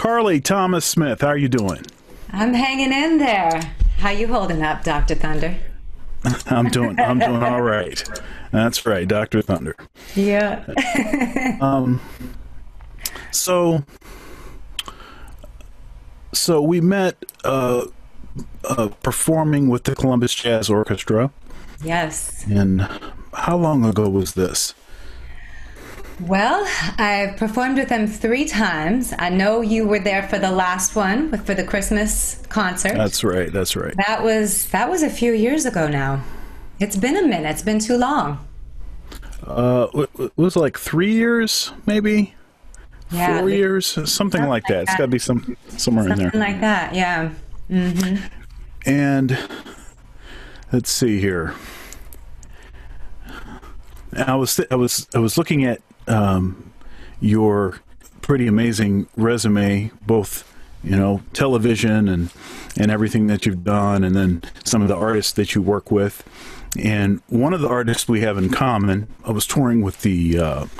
Carly Thomas Smith, how are you doing? I'm hanging in there. How you holding up, Dr. Thunder? I'm doing all right. That's right, Dr. Thunder. Yeah. So we met performing with the Columbus Jazz Orchestra. Yes. And how long ago was this? Well, I've performed with them 3 times. I know you were there for the last one, for the Christmas concert. That's right. That was a few years ago now. It's been a minute. It's been too long. It was like 3 years, maybe? Yeah, 4 years? Something like that. It's got to be somewhere in there. Something like that, yeah. Mm-hmm. And let's see here. I was looking at your pretty amazing resume, both television and everything that you've done, and then some of the artists that you work with. And one of the artists we have in common, I was touring with the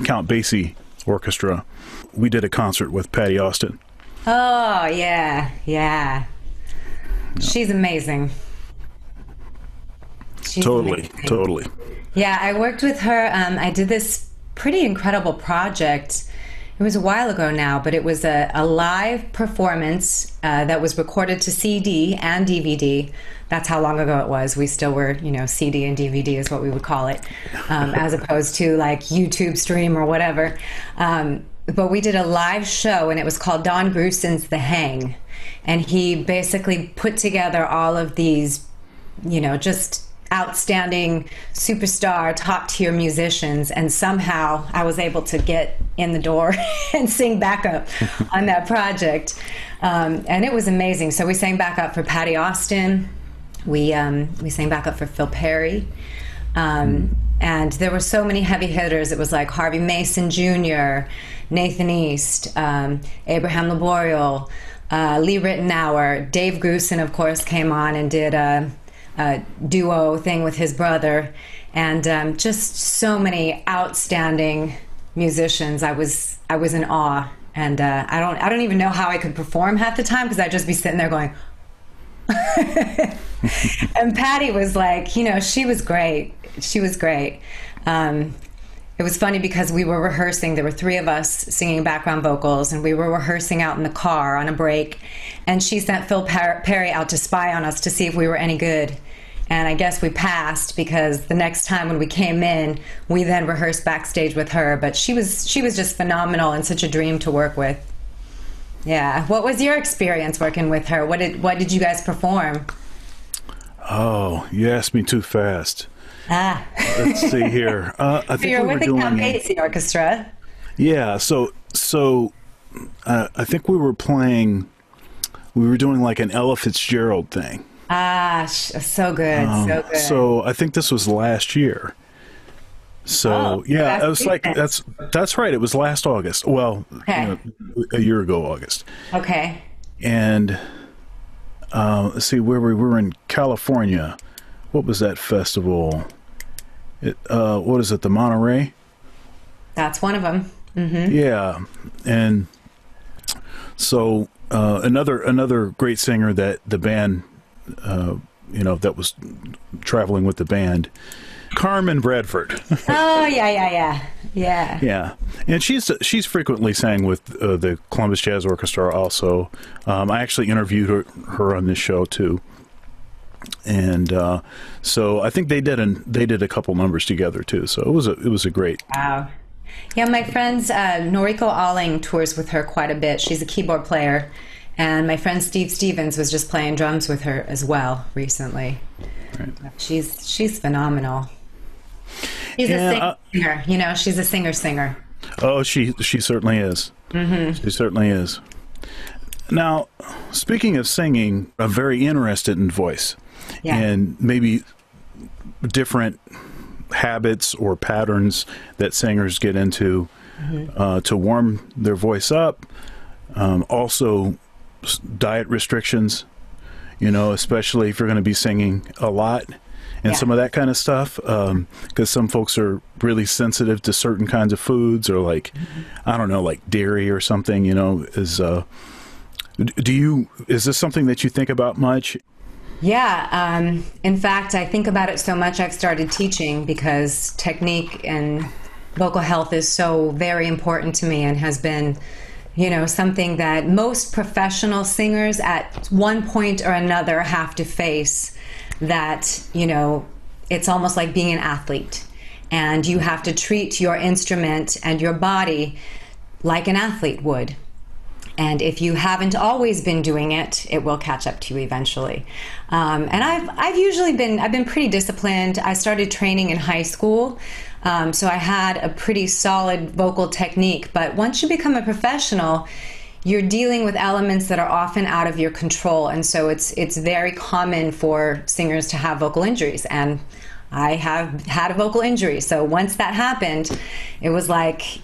Count Basie Orchestra. We did a concert with Patti Austin. Oh, yeah. She's amazing. Totally. Yeah, I worked with her. I did this pretty incredible project. It was a while ago now, but it was a live performance that was recorded to CD and DVD. That's how long ago it was. We still were, CD and DVD is what we would call it, as opposed to like YouTube stream or whatever. But we did a live show, and it was called Don Grusin's The Hang. And he basically put together all of these, just outstanding superstar top tier musicians, and somehow I was able to get in the door and sing backup on that project, and it was amazing. So we sang backup for Patti Austin, we sang backup for Phil Perry, and there were so many heavy hitters. It was like Harvey Mason Jr., Nathan East, Abraham Laboriel, Lee Ritenour. Dave Grusin, of course, came on and did a duo thing with his brother, and just so many outstanding musicians. I was in awe, and I don't even know how I could perform half the time, because I'd just be sitting there going and Patti was like, she was great. It was funny because we were rehearsing. There were 3 of us singing background vocals, and we were rehearsing out in the car on a break, and she sent Phil Perry out to spy on us to see if we were any good. And I guess we passed, because the next time when we came in, we then rehearsed backstage with her. But she was just phenomenal and such a dream to work with. Yeah. What was your experience working with her? What did you guys perform? Oh, you asked me too fast. Let's see here. I think you're we were with the doing Count Basie Orchestra. Yeah. So I think we were doing like an Ella Fitzgerald thing. So good. So good. So I think this was last year. So yeah, it was like that's right. It was last August. Well, okay. A year ago, August. Okay. And let's see, where we were in California. What was that festival? What is it? The Monterey? That's one of them. Mm-hmm. Yeah, and so another great singer that the band, that was traveling with the band, Carmen Bradford. Oh yeah. Yeah, and she's frequently sang with the Columbus Jazz Orchestra also. I actually interviewed her on this show too. And so I think they did a couple numbers together too. So it was a great. Wow. Yeah, my friends Noriko Alling tours with her quite a bit. She's a keyboard player, and my friend Steve Stevens was just playing drums with her as well recently. Right. She's phenomenal. She's a singer. She's a singer. Oh, she certainly is. Mm-hmm. She certainly is. Now, speaking of singing, I'm very interested in voice. Yeah. And maybe different habits or patterns that singers get into to warm their voice up. Also, diet restrictions, especially if you're going to be singing a lot, and some of that kind of stuff, because some folks are really sensitive to certain kinds of foods, or like, I don't know, like dairy or something, is Is this something that you think about much? Yeah. In fact, I think about it so much I've started teaching because technique and vocal health is so very important to me and has been, something that most professional singers at one point or another have to face. That, it's almost like being an athlete, and you have to treat your instrument and your body like an athlete would. And if you haven't always been doing it, it will catch up to you eventually. And I've been pretty disciplined. I started training in high school, so I had a pretty solid vocal technique. But once you become a professional, you're dealing with elements that are often out of your control, and so it's very common for singers to have vocal injuries. And I have had a vocal injury. So once that happened, it was like,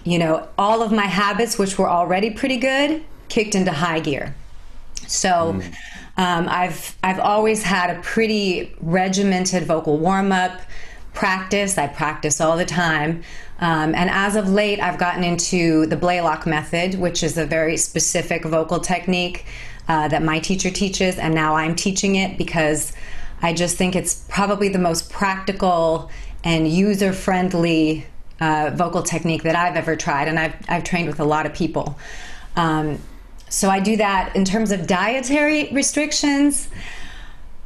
all of my habits, which were already pretty good, kicked into high gear. So I've always had a pretty regimented vocal warm-up practice. I practice all the time. And as of late, I've gotten into the Blaylock method, which is a very specific vocal technique that my teacher teaches, and now I'm teaching it because I just think it's probably the most practical and user-friendly vocal technique that I've ever tried, and I've trained with a lot of people. So I do that. In terms of dietary restrictions,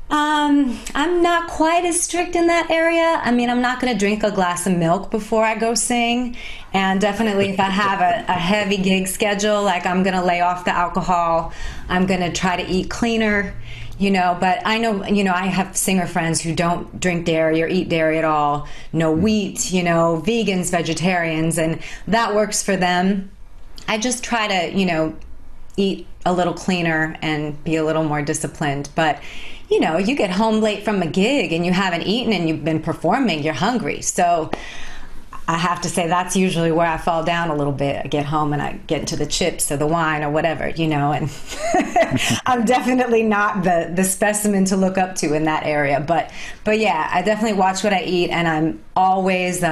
I'm not quite as strict in that area. I mean, I'm not going to drink a glass of milk before I go sing. And definitely if I have a heavy gig schedule, like I'm going to lay off the alcohol, I'm going to try to eat cleaner, but I know, I have singer friends who don't drink dairy or eat dairy at all, no wheat, vegans, vegetarians, and that works for them. I just try to, eat a little cleaner and be a little more disciplined. But, you get home late from a gig and you haven't eaten and you've been performing, you're hungry. So I have to say that's usually where I fall down a little bit. I get home and I get into the chips or the wine or whatever, and I'm definitely not the specimen to look up to in that area. But yeah, I definitely watch what I eat, and I'm always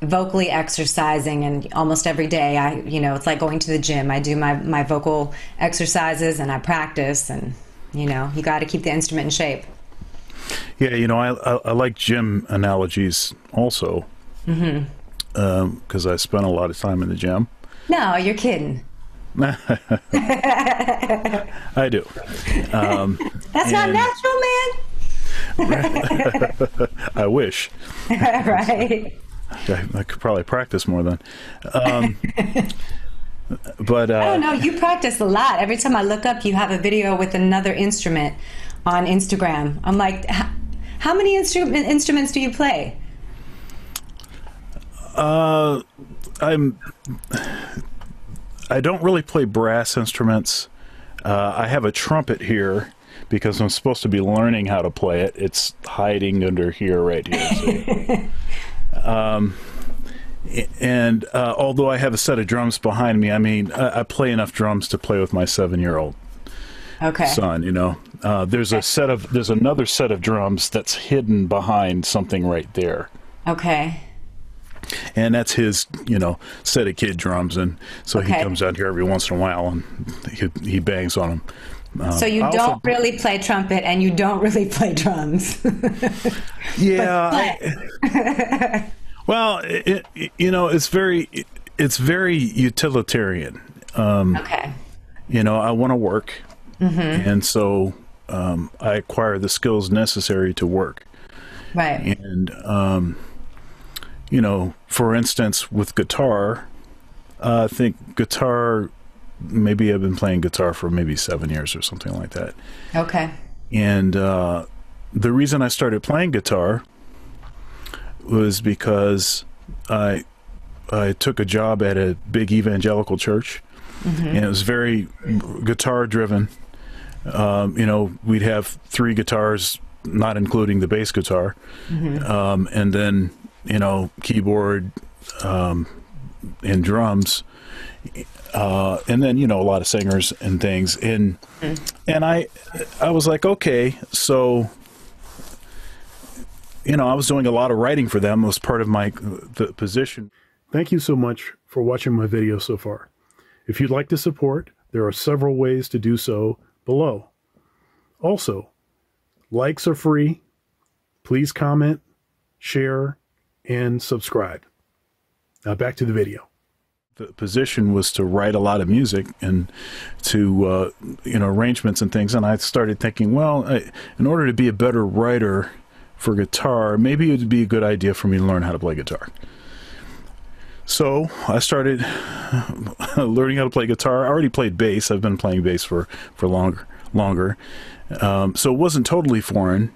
vocally exercising, and almost every day it's like going to the gym. I do my vocal exercises and I practice, and you got to keep the instrument in shape. Yeah, I like gym analogies also, because I spent a lot of time in the gym. No, you're kidding. I do. That's not natural, man. I wish. Right. I could probably practice more then. But I don't know. You practice a lot. Every time I look up, you have a video with another instrument on Instagram. I'm like, how many instruments do you play? I don't really play brass instruments. I have a trumpet here because I'm supposed to be learning how to play it. It's hiding under here, right here. And although I have a set of drums behind me, I mean, I play enough drums to play with my 7-year-old son. There's another set of drums that's hidden behind something right there. Okay. And that's his, set of kid drums, and so he comes out here every once in a while and he bangs on them. So you don't really play trumpet and you don't really play drums. Yeah. Well, it's very utilitarian. Okay. I want to work, and so I acquire the skills necessary to work. Right. And for instance, with guitar, I think guitar. Maybe I've been playing guitar for maybe 7 years or something like that. Okay. And the reason I started playing guitar was because I took a job at a big evangelical church, and it was very guitar driven. We'd have 3 guitars, not including the bass guitar, and then keyboard and drums, and then a lot of singers and things, and I was like, okay, so I was doing a lot of writing for them. It was part of the position. Thank you so much for watching my video so far. If you'd like to support, There are several ways to do so below. Also, likes are free. Please comment, share, and subscribe. Now back to the video. The position was to write a lot of music and to, arrangements and things. And I started thinking, well, in order to be a better writer for guitar, maybe it would be a good idea for me to learn how to play guitar. So I started learning how to play guitar. I already played bass. I've been playing bass for longer. So it wasn't totally foreign,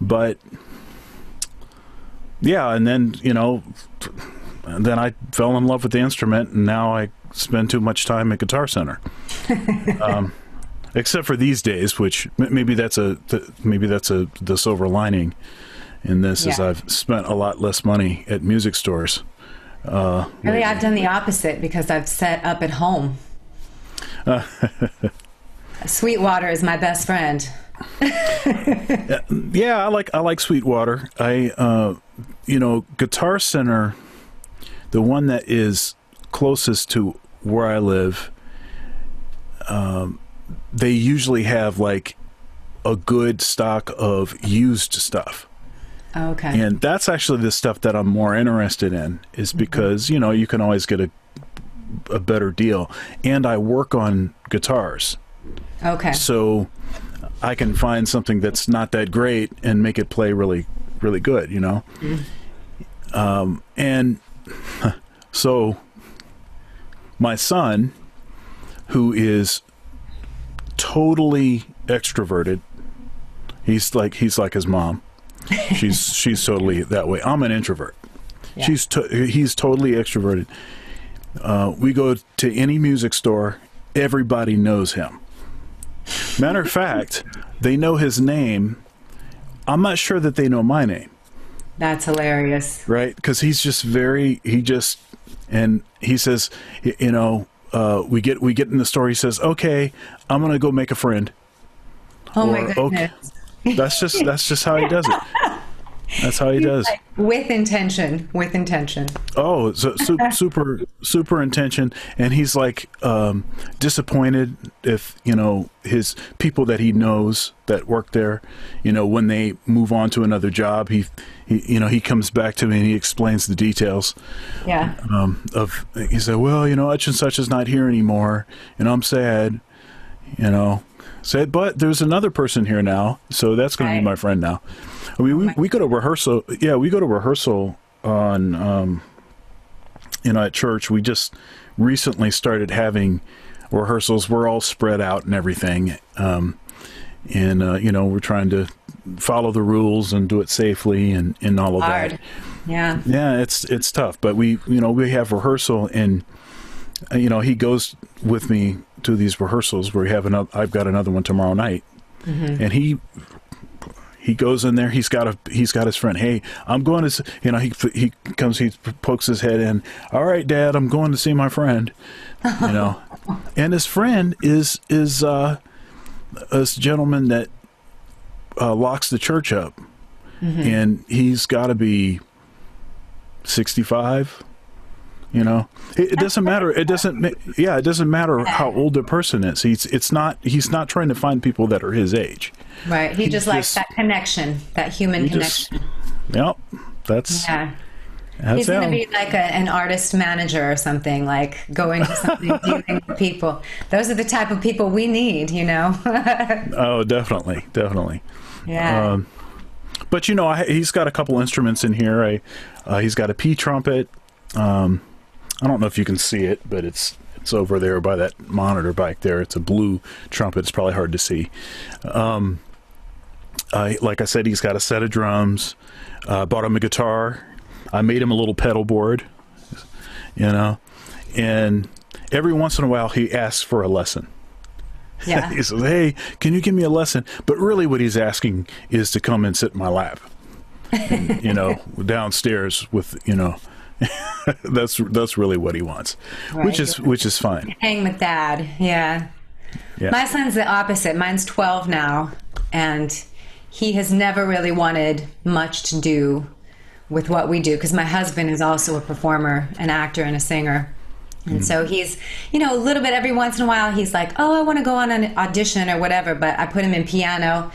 but yeah. And then, then I fell in love with the instrument, and now I spend too much time at Guitar Center. Except for these days, which maybe that's the silver lining in this, is I've spent a lot less money at music stores. Really, I've done the opposite because I've set up at home. Sweetwater is my best friend. Yeah, I like Sweetwater. Guitar Center, the one that is closest to where I live, they usually have like a good stock of used stuff. Okay. And that's actually the stuff that I'm more interested in, is because, you can always get a better deal. And I work on guitars. Okay. So I can find something that's not that great and make it play really, really good, And so my son, who is totally extroverted, he's like his mom. She's totally that way. I'm an introvert. Yeah. He's totally extroverted. We go to any music store, everybody knows him. Matter of fact, they know his name. I'm not sure that they know my name. That's hilarious. Right? Because he's just and he says, we get in the store, he says, okay, I'm going to go make a friend. Oh, my goodness. Okay. That's just how he does it. That's how he does. Like, with intention. Oh, so super intention. And he's like disappointed if, his people that he knows that work there, when they move on to another job, he comes back to me and he explains the details. Yeah. He said, well, such and such is not here anymore, and I'm sad, Said, but there's another person here now, so that's going to be my friend now. I mean, we go to rehearsal. Yeah, we go to rehearsal on, at church. We just recently started having rehearsals. We're all spread out and everything, we're trying to follow the rules and do it safely and all of that. Yeah. Yeah, it's tough, but we have rehearsal, and he goes with me to these rehearsals where I've got another one tomorrow night, and he goes in there. He's got his friend. Hey, I'm going to, he comes, he pokes his head in. All right, Dad, I'm going to see my friend, and his friend is this gentleman that locks the church up, and he's got to be 65. It doesn't matter. It doesn't matter how old the person is. He's not trying to find people that are his age. Right. He just likes that connection, that human connection. Yep. He's going to be like an artist manager or something, like going to something, dealing with people. Those are the type of people we need, Oh, definitely. Yeah. But he's got a couple instruments in here. He's got a P trumpet. I don't know if you can see it, but it's over there by that monitor back there. It's a blue trumpet. It's probably hard to see. Like I said, he's got a set of drums. Bought him a guitar. I made him a little pedal board, and every once in a while he asks for a lesson. Yeah. He says, hey, can you give me a lesson? But really what he's asking is to come and sit in my lap, and, downstairs with, that's really what he wants, right. which is fine. Hang with Dad. Yeah. My son's the opposite. Mine's 12 now, and he has never really wanted much to do with what we do, because my husband is also a performer, an actor, and a singer, And so he's, a little bit every once in a while, he's like, oh, I want to go on an audition or whatever. But I put him in piano.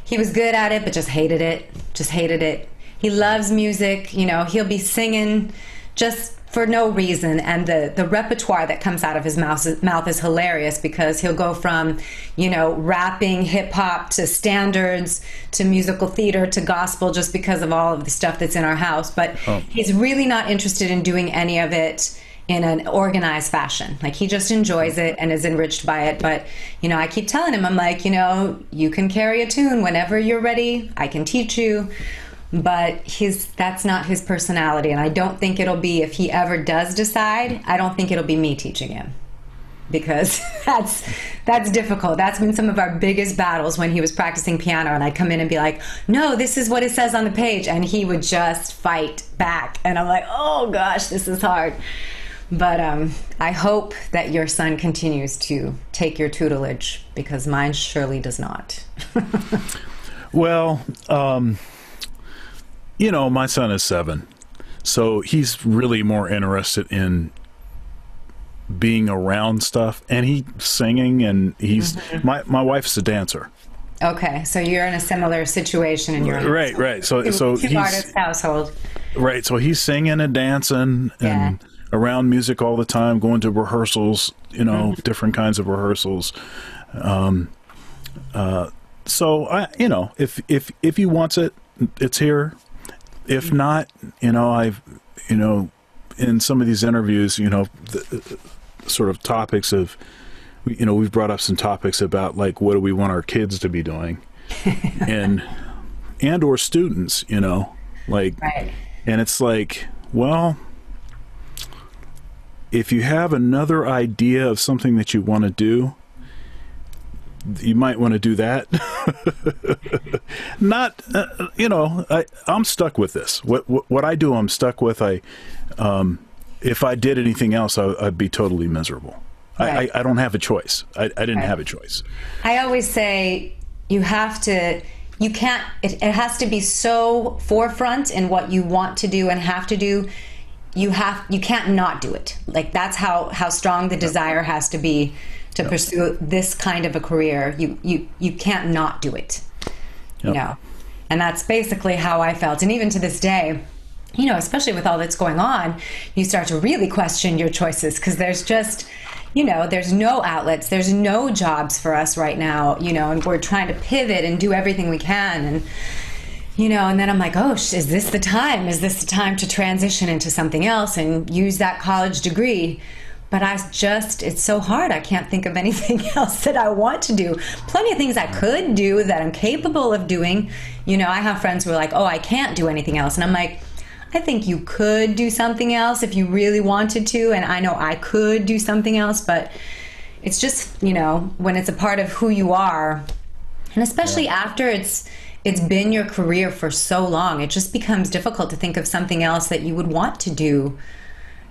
He was good at it, but just hated it. He loves music. He'll be singing just for no reason. And the repertoire that comes out of his mouth is hilarious, because he'll go from, rapping, hip hop to standards to musical theater to gospel, just because of all of the stuff that's in our house. But he's really not interested in doing any of it in an organized fashion. Like, he just enjoys it and is enriched by it. But, I keep telling him, I'm like, you can carry a tune whenever you're ready. I can teach you. But that's not his personality. And I don't think it'll be, if he ever does decide, I don't think it'll be me teaching him. Because that's difficult. That's been some of our biggest battles when he was practicing piano, and I'd come in and be like, no, this is what it says on the page. And he would just fight back. And I'm like, oh gosh, this is hard. But I hope that your son continues to take your tutelage, because mine surely does not. Well, my son is 7, so he's really more interested in being around stuff, and he's singing, and he's my wife's a dancer. Okay, so you're in a similar situation in your right. So he's artist household. Right, so he's singing and dancing and around music all the time, going to rehearsals, different kinds of rehearsals. So if he wants it, it's here. If not, I've, in some of these interviews, the sort of topics of, we've brought up some topics about, like, what do we want our kids to be doing, and or students, Right. And it's like, well, if you have another idea of something that you want to do, you might want to do that. Not, I'm stuck with this. What I do, I'm stuck with. If I did anything else, I'd be totally miserable. Right. I don't have a choice. I didn't have a choice. I always say you can't, it has to be so forefront in what you want to do and have to do. You can't not do it. Like, that's how strong the desire has to be to pursue this kind of a career. You can't not do it. And that's basically how I felt. And even to this day, especially with all that's going on, you start to really question your choices, because there's just, there's no outlets, there's no jobs for us right now, and we're trying to pivot and do everything we can. And and then I'm like, oh, is this the time? Is this the time to transition into something else and use that college degree? But it's so hard. I can't think of anything else that I want to do. Plenty of things I could do that I'm capable of doing. I have friends who are like, oh, I can't do anything else. And I'm like, I think you could do something else if you really wanted to. And I know I could do something else, but it's just, when it's a part of who you are, and especially after it's been your career for so long, it just becomes difficult to think of something else that you would want to do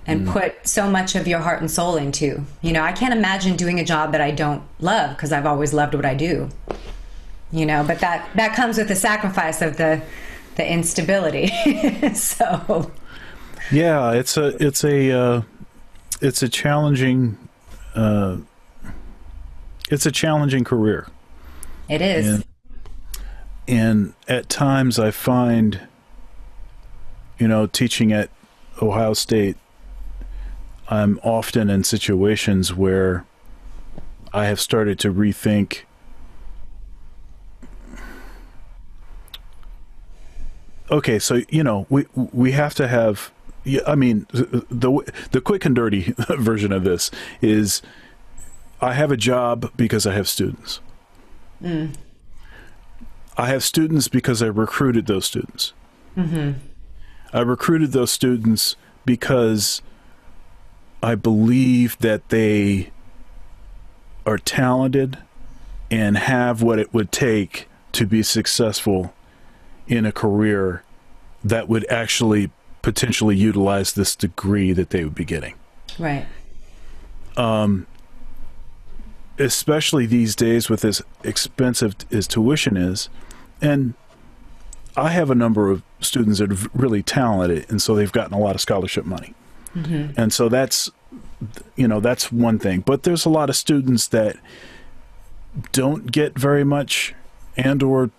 and put so much of your heart and soul into. I can't imagine doing a job that I don't love, because I've always loved what I do. But that comes with the sacrifice of the instability. So yeah, it's a challenging career. It is. And at times I find, teaching at Ohio State, I'm often in situations where I have started to rethink okay, so we have to have. I mean, the quick and dirty version of this is, I have a job because I have students. I have students because I recruited those students. I recruited those students because I believe that they are talented and have what it would take to be successful in a career that would actually potentially utilize this degree that they would be getting. Right. Especially these days with as expensive as tuition is. And I have a number of students that are really talented, and so they've gotten a lot of scholarship money. And so that's that's one thing. But there's a lot of students that don't get very much and or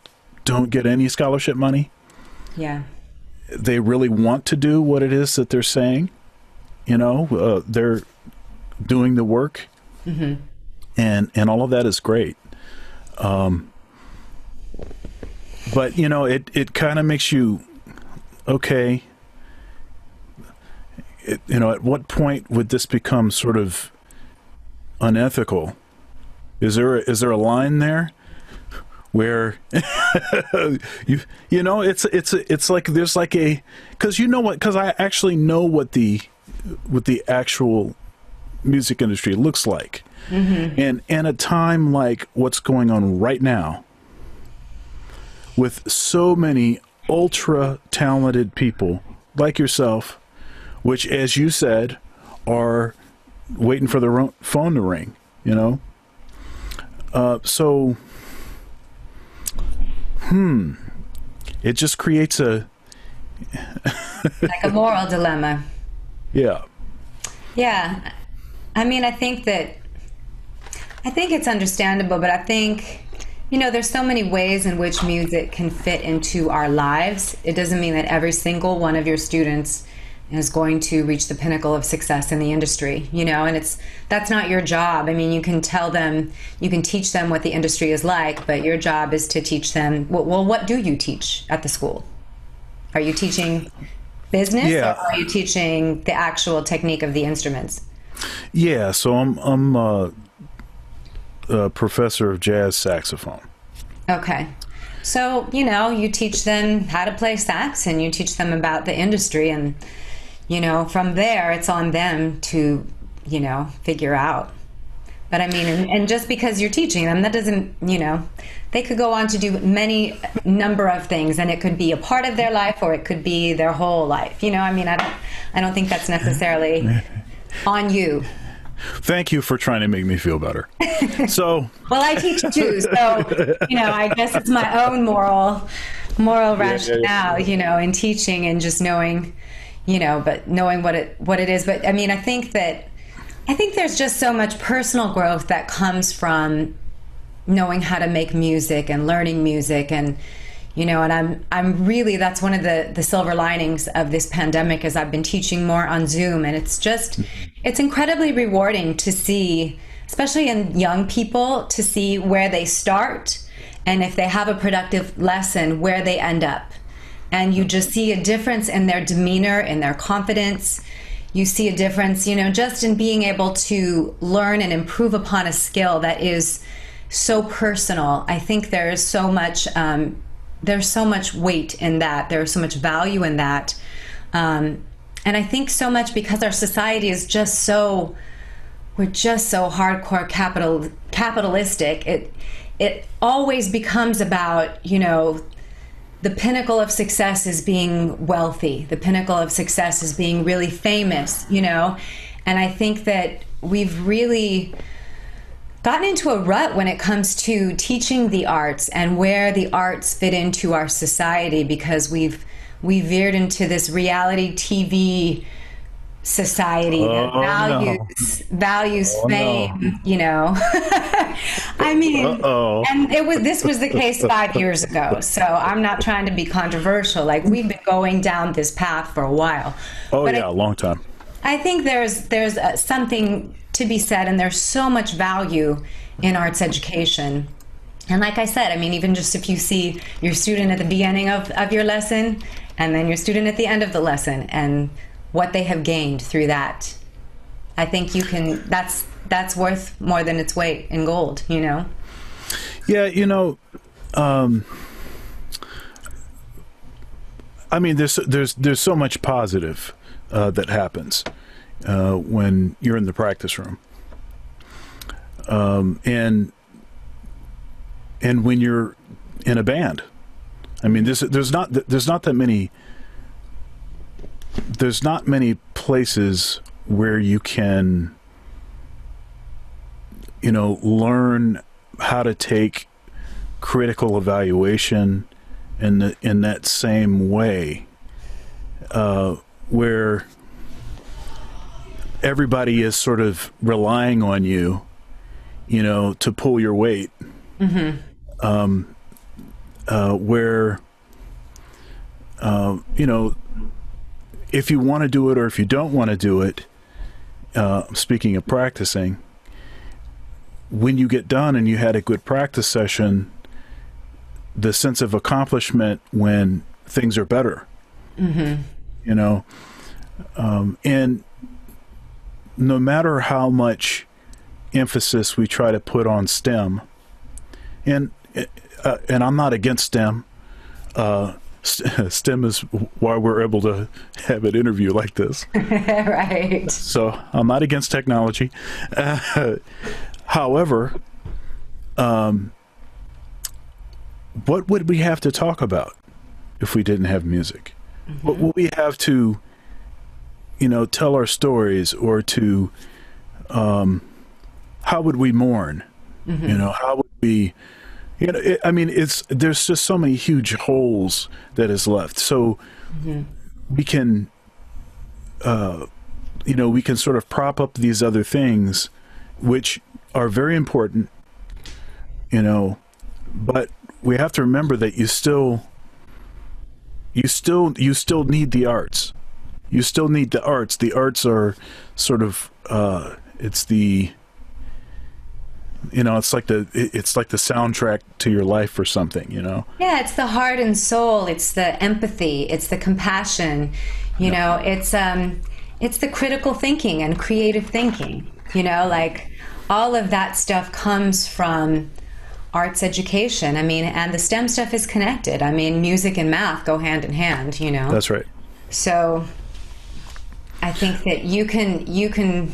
don't get any scholarship money. Yeah. They really want to do what it is that they're saying. They're doing the work. Mm-hmm. And all of that is great. But, it kind of makes you, okay, at what point would this become sort of unethical? Is there a line there where it's like there's like a, because I actually know what the actual music industry looks like. Mm-hmm. And a time like what's going on right now with so many ultra talented people like yourself, which, as you said, are waiting for their phone to ring, so it just creates like a moral dilemma. Yeah. I mean, I think it's understandable, but I think, there's so many ways in which music can fit into our lives. It doesn't mean that every single one of your students is going to reach the pinnacle of success in the industry, and that's not your job. I mean, you can teach them what the industry is like, but your job is to teach them, well, what do you teach at the school? Are you teaching business, yeah, or are you teaching the actual technique of the instruments? Yeah, so I'm a professor of jazz saxophone. Okay. So, you teach them how to play sax and you teach them about the industry, and, from there it's on them to, figure out. But I mean, and just because you're teaching them, that doesn't, they could go on to do many number of things, and it could be a part of their life or it could be their whole life. I mean, I don't think that's necessarily on you. Thank you for trying to make me feel better. So, well, I teach too, so I guess it's my own moral rationale, in teaching and just knowing, but knowing what it is. But I mean, I think there's just so much personal growth that comes from knowing how to make music and learning music, and and I'm really, that's one of the silver linings of this pandemic, is I've been teaching more on Zoom, and it's incredibly rewarding to see, especially in young people, to see where they start, and if they have a productive lesson, where they end up. And you just see a difference in their demeanor, in their confidence. You see a difference, just in being able to learn and improve upon a skill that is so personal. I think there's so much weight in that. There's so much value in that. And I think so much because our society is we're just so hardcore capitalistic. It always becomes about, the pinnacle of success is being wealthy. The pinnacle of success is being really famous, and I think that we've really gotten into a rut when it comes to teaching the arts and where the arts fit into our society, because we veered into this reality TV society that values fame, I mean, and this was the case 5 years ago. So I'm not trying to be controversial. Like, we've been going down this path for a while. A long time. I think there's something to be said, and there's so much value in arts education. And like I said, I mean, even just if you see your student at the beginning of your lesson, and then your student at the end of the lesson, and what they have gained through that, I think that's worth more than its weight in gold, Yeah, I mean, there's so much positive that happens when you're in the practice room, and when you're in a band. I mean, there's not many places where you can, learn how to take critical evaluation in that same way, where everybody is sort of relying on you, to pull your weight. Where, if you want to do it or if you don't want to do it, speaking of practicing, when you get done and you had a good practice session, the sense of accomplishment when things are better, and no matter how much emphasis we try to put on STEM, and I'm not against STEM. STEM is why we're able to have an interview like this. Right. So I'm not against technology. However, what would we have to talk about if we didn't have music? What would we have to, tell our stories, or to, how would we mourn? How would we, there's just so many huge holes that is left. So we can, we can sort of prop up these other things, which are very important, but we have to remember that you still need the arts. You still need the arts. The arts are sort of, it's the, it's like the soundtrack to your life or something, Yeah, it's the heart and soul. It's the empathy. It's the compassion. It's the critical thinking and creative thinking. Like all of that stuff comes from arts education. And the STEM stuff is connected. Music and math go hand in hand. That's right. So I think that you can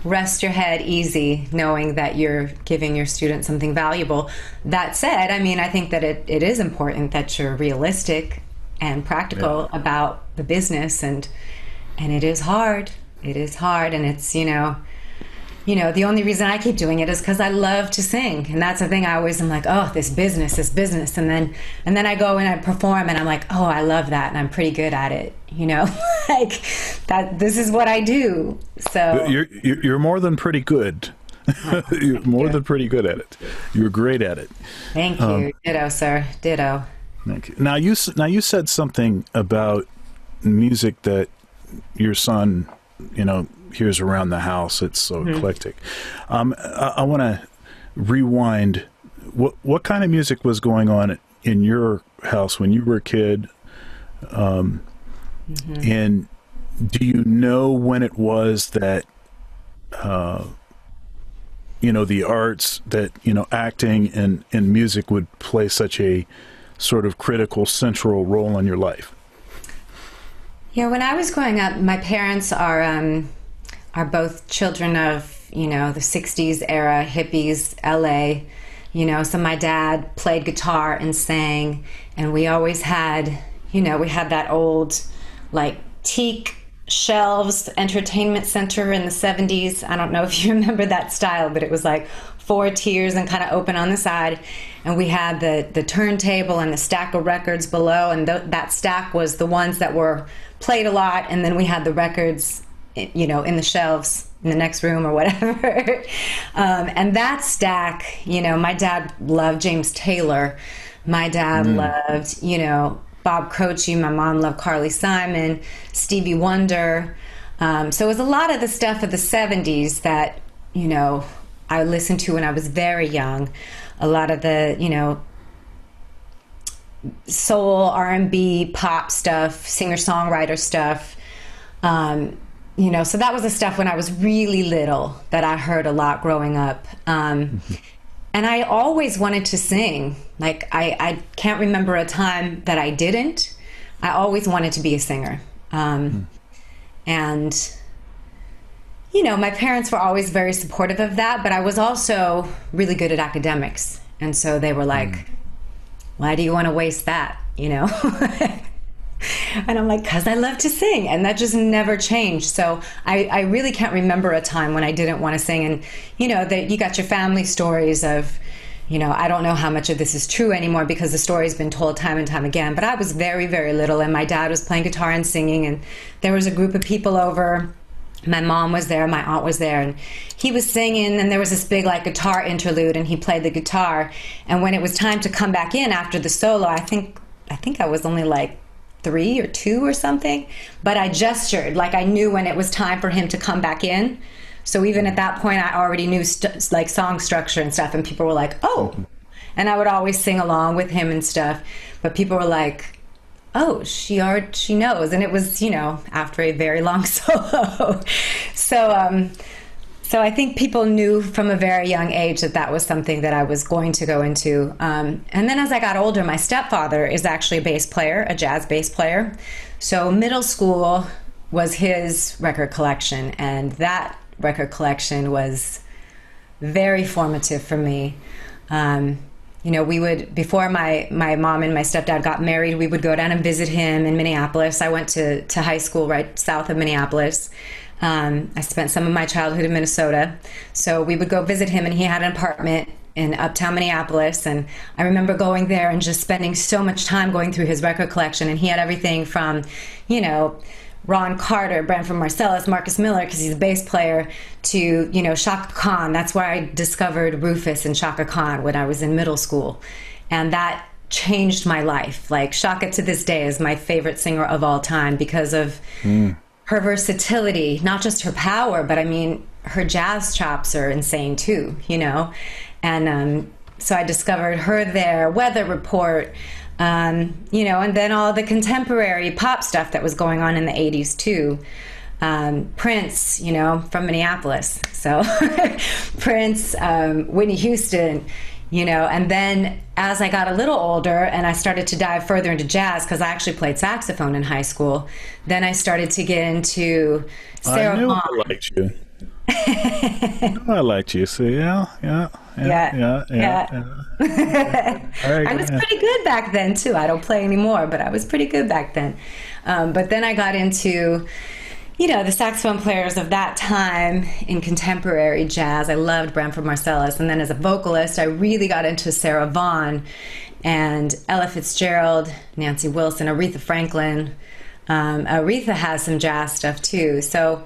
rest your head easy knowing that you're giving your students something valuable. That said, I think that it is important that you're realistic and practical about the business, and it is hard. It is hard, and it's, the only reason I keep doing it is because I love to sing, and that's the thing. I always am like, oh, this business, and then I go and I perform, and I'm like, oh, I love that, and I'm pretty good at it, like that. This is what I do. So you're more than pretty good. You're more than pretty good at it. You're great at it. Thank you. Ditto, sir. Ditto. Thank you. Now you said something about music that your son, hears around the house. It's so eclectic. I want to rewind. What kind of music was going on in your house when you were a kid? And do you know when it was that, the arts, that, acting and music would play such a sort of critical, central role in your life? Yeah, when I was growing up, my parents are both children of, the 60s era, hippies, LA. So my dad played guitar and sang, and we always had, we had that old, like, teak shelves entertainment center in the 70s. I don't know if you remember that style, but it was like 4 tiers and kind of open on the side. And we had the turntable and the stack of records below, and that stack was the ones that were played a lot, and then we had the records, in the shelves in the next room or whatever. And that stack, my dad loved James Taylor. My dad loved, Bob Croce. My mom loved Carly Simon, Stevie Wonder. So it was a lot of the stuff of the 70s that, I listened to when I was very young. A lot of the, soul, R&B, pop stuff, singer-songwriter stuff. So that was the stuff when I was really little that I heard a lot growing up. And I always wanted to sing. Like, I can't remember a time that I didn't. I always wanted to be a singer. And, my parents were always very supportive of that, but I was also really good at academics. And so they were like, why do you want to waste that, And I'm like, because I love to sing. And that just never changed. So I really can't remember a time when I didn't want to sing. And, that you got your family stories of, I don't know how much of this is true anymore because the story's been told time and time again. But I was very, very little, and my dad was playing guitar and singing. And there was a group of people over, My mom was there, my aunt was there, and he was singing, and there was this big like guitar interlude, and he played the guitar. And when it was time to come back in after the solo, I think I was only like 3 or 2 or something, but I gestured like I knew when it was time for him to come back in. So even at that point, I already knew like song structure and stuff, and people were like, "Oh," and I would always sing along with him and stuff. But people were like, "Oh, she knows," and it was, you know, after a very long solo. So I think people knew from a very young age that that was something that I was going to go into. And then as I got older, my stepfather is actually a bass player, a jazz bass player. So middle school was his record collection, and that record collection was very formative for me. You know, we would, before my mom and my stepdad got married, we would go down and visit him in Minneapolis. I went to high school right south of Minneapolis. I spent some of my childhood in Minnesota. So we would go visit him, and he had an apartment in uptown Minneapolis. And I remember going there and just spending so much time going through his record collection. And he had everything from, you know, Ron Carter, Branford Marsalis, Marcus Miller, because he's a bass player, to, you know, Chaka Khan. That's where I discovered Rufus and Chaka Khan when I was in middle school. And that changed my life. Like, Chaka to this day is my favorite singer of all time because of her versatility, not just her power, but I mean, her jazz chops are insane too, you know? And so I discovered her there, Weather Report, you know, and then all the contemporary pop stuff that was going on in the 80s too. Prince, you know, from Minneapolis. So Prince, Whitney Houston, you know, and then as I got a little older and I started to dive further into jazz, because I actually played saxophone in high school, then I started to get into Sarah I knew Vaughan. I liked you. I liked you. So yeah. I was pretty good back then too. I don't play anymore, but I was pretty good back then. But then I got into, you know, the saxophone players of that time in contemporary jazz. I loved Branford Marsalis. And then as a vocalist, I really got into Sarah Vaughan and Ella Fitzgerald, Nancy Wilson, Aretha Franklin. Aretha has some jazz stuff too. So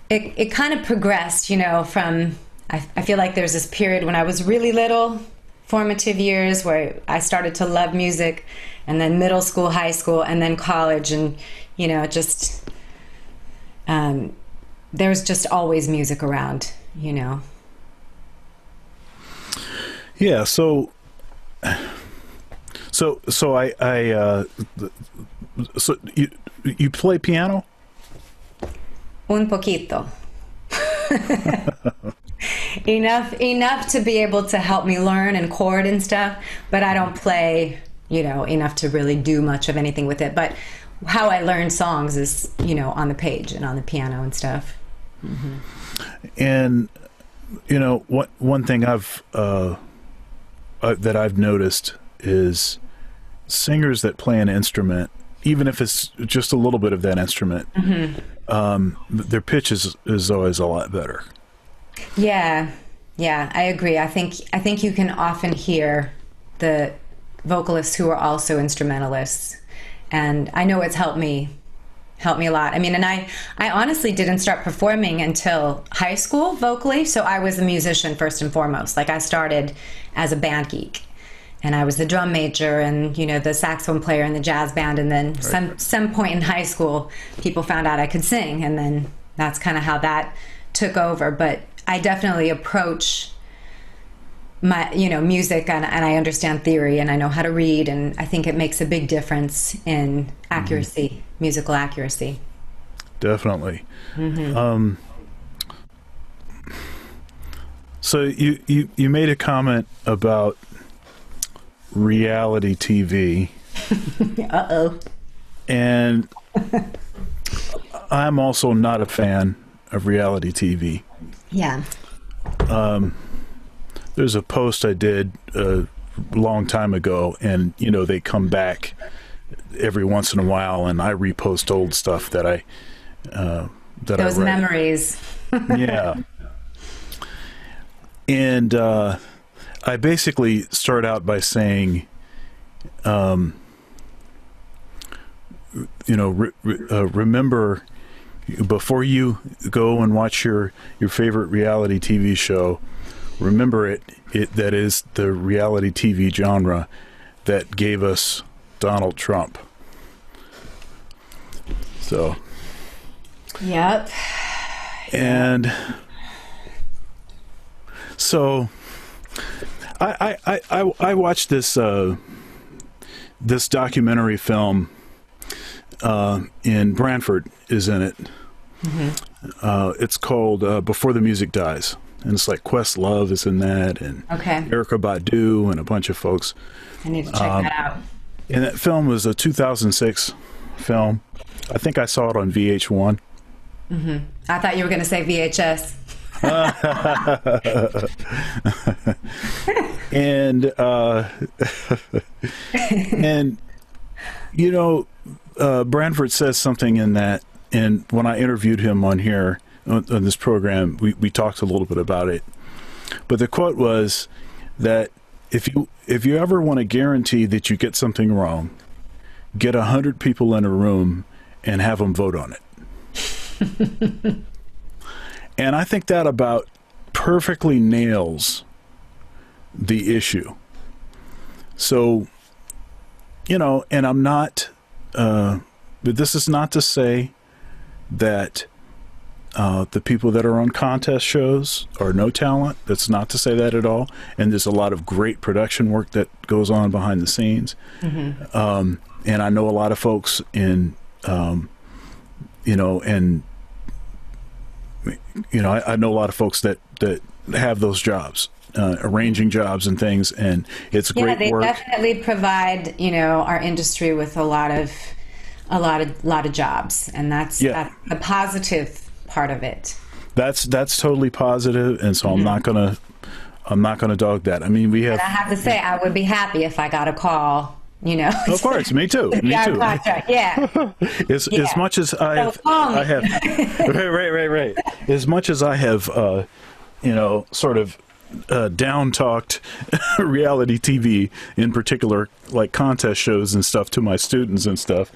it kind of progressed, you know, from, I feel like there's this period when I was really little, formative years, where I started to love music, and then middle school, high school, and then college. And, you know, just... there's just always music around, you know. Yeah. So you play piano? Un poquito. enough to be able to help me learn and chord and stuff, but I don't play, you know, enough to really do much of anything with it. But how I learn songs is, you know, on the page and on the piano and stuff. Mm-hmm. And, you know, one thing that I've noticed is singers that play an instrument, even if it's just a little bit of that instrument, their pitch is always a lot better. Yeah, I agree. I think you can often hear the vocalists who are also instrumentalists. And I know it's helped me a lot. I mean, and I honestly didn't start performing until high school vocally. So I was a musician first and foremost. Like, I started as a band geek, and I was the drum major and, you know, the saxophone player in the jazz band. And then some point in high school, people found out I could sing. And then that's kind of how that took over. But I definitely approach my, you know, music, and I understand theory, and I know how to read, and I think it makes a big difference in accuracy, musical accuracy. Definitely. So you made a comment about reality TV. Uh-oh. And I'm also not a fan of reality TV. Yeah. There's a post I did a long time ago, and, you know, they come back every once in a while, and I repost old stuff that I those memories. Yeah. And I basically start out by saying, you know, remember before you go and watch your favorite reality TV show, remember that is the reality TV genre that gave us Donald Trump. So. Yep. And so I watched this this documentary film, and Branford is in it. It's called Before the Music Dies, and it's like Questlove is in that, and Erykah Badu and a bunch of folks. I need to check that out. And that film was a 2006 film. I think I saw it on VH1. I thought you were going to say VHS. And and you know, Branford says something in that, and when I interviewed him on here on this program, we talked a little bit about it. But the quote was that if you ever want to guarantee that you get something wrong, get 100 people in a room and have them vote on it. And I think that about perfectly nails the issue. So, you know, and I'm not, but this is not to say that the people that are on contest shows are no talent. That's not to say that at all. And there's a lot of great production work that goes on behind the scenes. And I know a lot of folks in, you know, and you know, I know a lot of folks that have those jobs, arranging jobs and things, and it's great they work. Definitely provide, you know, our industry with a lot of jobs, and that's the positive part of it. That's totally positive, and so I'm not gonna dog that. I mean, we have. And I have to say, I would be happy if I got a call. You know, of course, me too. Me too. Yeah. As much as I have, right. As much as I have, you know, sort of down talked reality TV, in particular, like contest shows and stuff, to my students and stuff,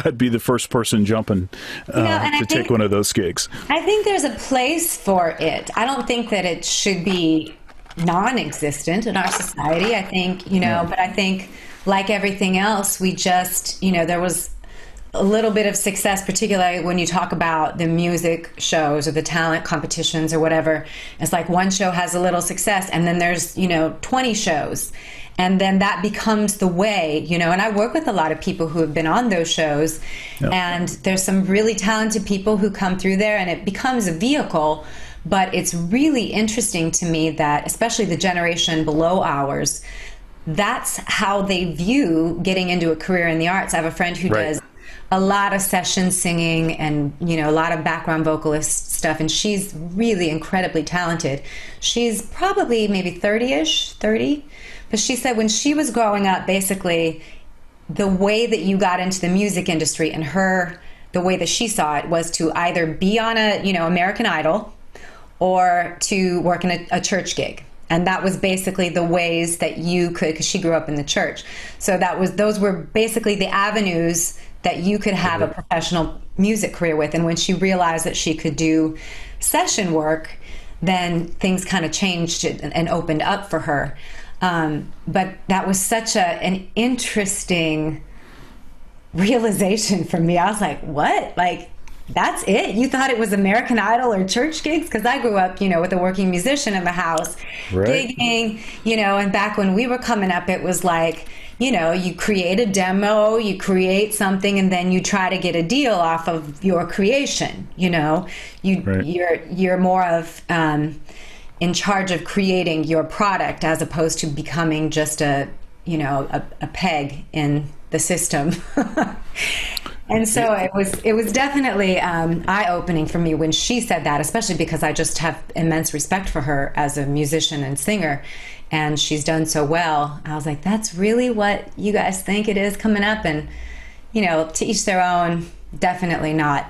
I'd be the first person jumping to take one of those gigs. I think there's a place for it. I don't think that it should be non-existent in our society. I think, you know, but I think, like everything else, we just, you know, there was a little bit of success, particularly when you talk about the music shows or the talent competitions or whatever. It's like one show has a little success, and then there's, you know, 20 shows. And then that becomes the way, you know, and I work with a lot of people who have been on those shows, and there's some really talented people who come through there, and it becomes a vehicle. But it's really interesting to me that, especially the generation below ours, that's how they view getting into a career in the arts. I have a friend who does a lot of session singing and, you know, a lot of background vocalist stuff, and she's really incredibly talented. She's probably maybe 30, but she said when she was growing up, basically the way that you got into the music industry, and the way that she saw it was to either be on a, you know, American Idol or to work in a church gig. And that was basically the ways that you could, because she grew up in the church. So those were basically the avenues that you could have a professional music career with. And when she realized that she could do session work, then things kind of changed and opened up for her. But that was such an interesting realization for me. I was like, what? Like, that's it? You thought it was American Idol or church gigs? Because I grew up, you know, with a working musician in the house, gigging, you know, and back when we were coming up, it was like, you know, you create a demo, you create something, and then you try to get a deal off of your creation. You know, you're more of in charge of creating your product as opposed to becoming just a peg in the system. And so it was definitely eye-opening for me when she said that, especially because I just have immense respect for her as a musician and singer, and she's done so well. I was like, that's really what you guys think it is coming up, and, you know, to each their own. Definitely not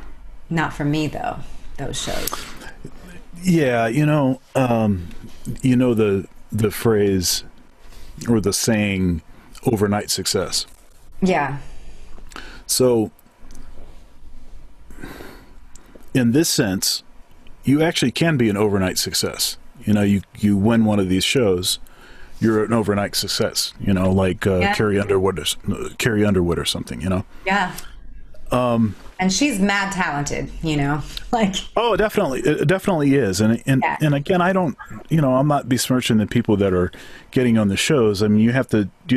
for me though, those shows. Yeah, you know the phrase or the saying, overnight success. Yeah. So in this sense, you actually can be an overnight success. You know, you win one of these shows, you're an overnight success. You know, like Carrie Underwood or something. You know. Yeah. And she's mad talented, you know, like. Oh, definitely. It definitely is. And again, I don't, you know, I'm not besmirching the people that are getting on the shows. I mean,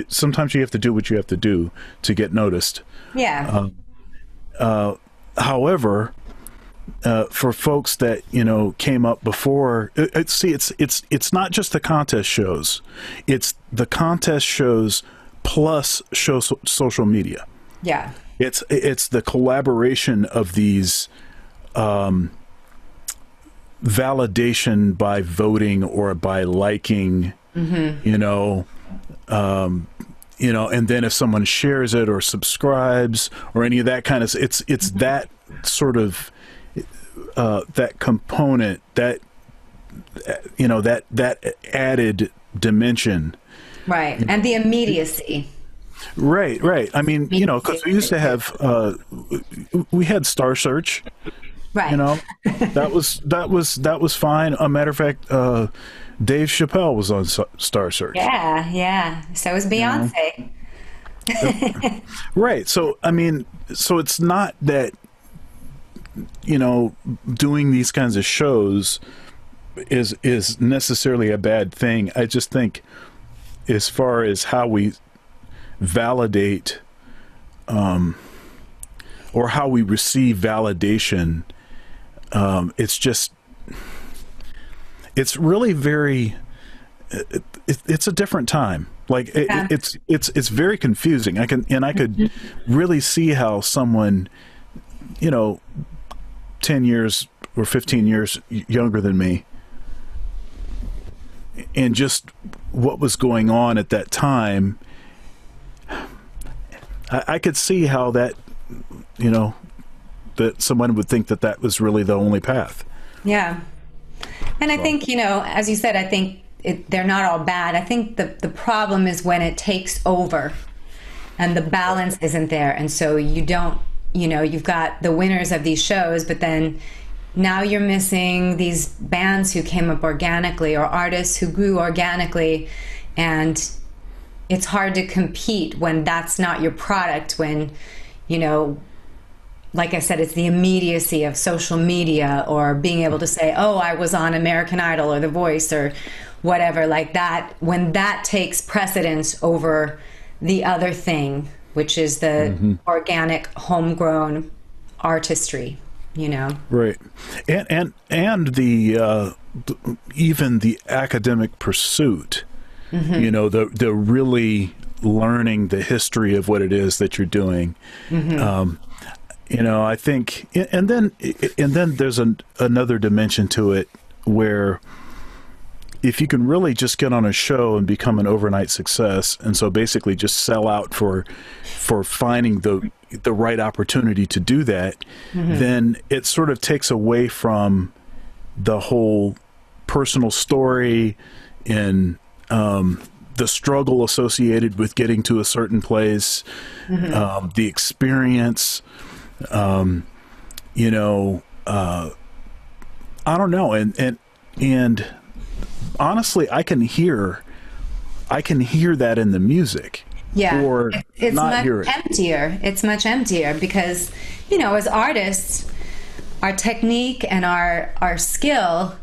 sometimes you have to do what you have to do to get noticed. Yeah. However, for folks that, you know, came up before, it's not just the contest shows. It's the contest shows plus social media. Yeah. It's the collaboration of these validation by voting or by liking, you know, and then if someone shares it or subscribes or any of that kind of, it's that sort of that component, that, you know, that added dimension, right, and the immediacy. Right. I mean, you know, because we used to have, we had Star Search, right? You know, that was fine. A matter of fact, Dave Chappelle was on Star Search. Yeah. So was Beyonce. Right. So I mean, so it's not that, you know, doing these kinds of shows is necessarily a bad thing. I just think, as far as how we validate or how we receive validation, it's really very it's a different time. Like it's very confusing. I could really see how someone, you know, 10 years or 15 years younger than me, and just what was going on at that time, I could see how that, you know, that someone would think that was really the only path. Yeah. And I think, you know, as you said, I think they're not all bad. I think the problem is when it takes over and the balance isn't there. And so you don't, you know, you've got the winners of these shows, but then now you're missing these bands who came up organically or artists who grew organically, and it's hard to compete when that's not your product, when, you know, like I said, it's the immediacy of social media or being able to say, oh, I was on American Idol or The Voice or whatever, like that, when that takes precedence over the other thing, which is the organic, homegrown artistry, you know? Right. And the even the academic pursuit, you know, the really learning the history of what it is that you're doing. You know, I think, and then there's another dimension to it where if you can really just get on a show and become an overnight success, and so basically just sell out for finding the right opportunity to do that, then it sort of takes away from the whole personal story and the struggle associated with getting to a certain place, the experience, you know, I don't know. And honestly, I can hear that in the music. Yeah. Or it's not much hear it. emptier. It's much emptier because, you know, as artists, our technique and our skill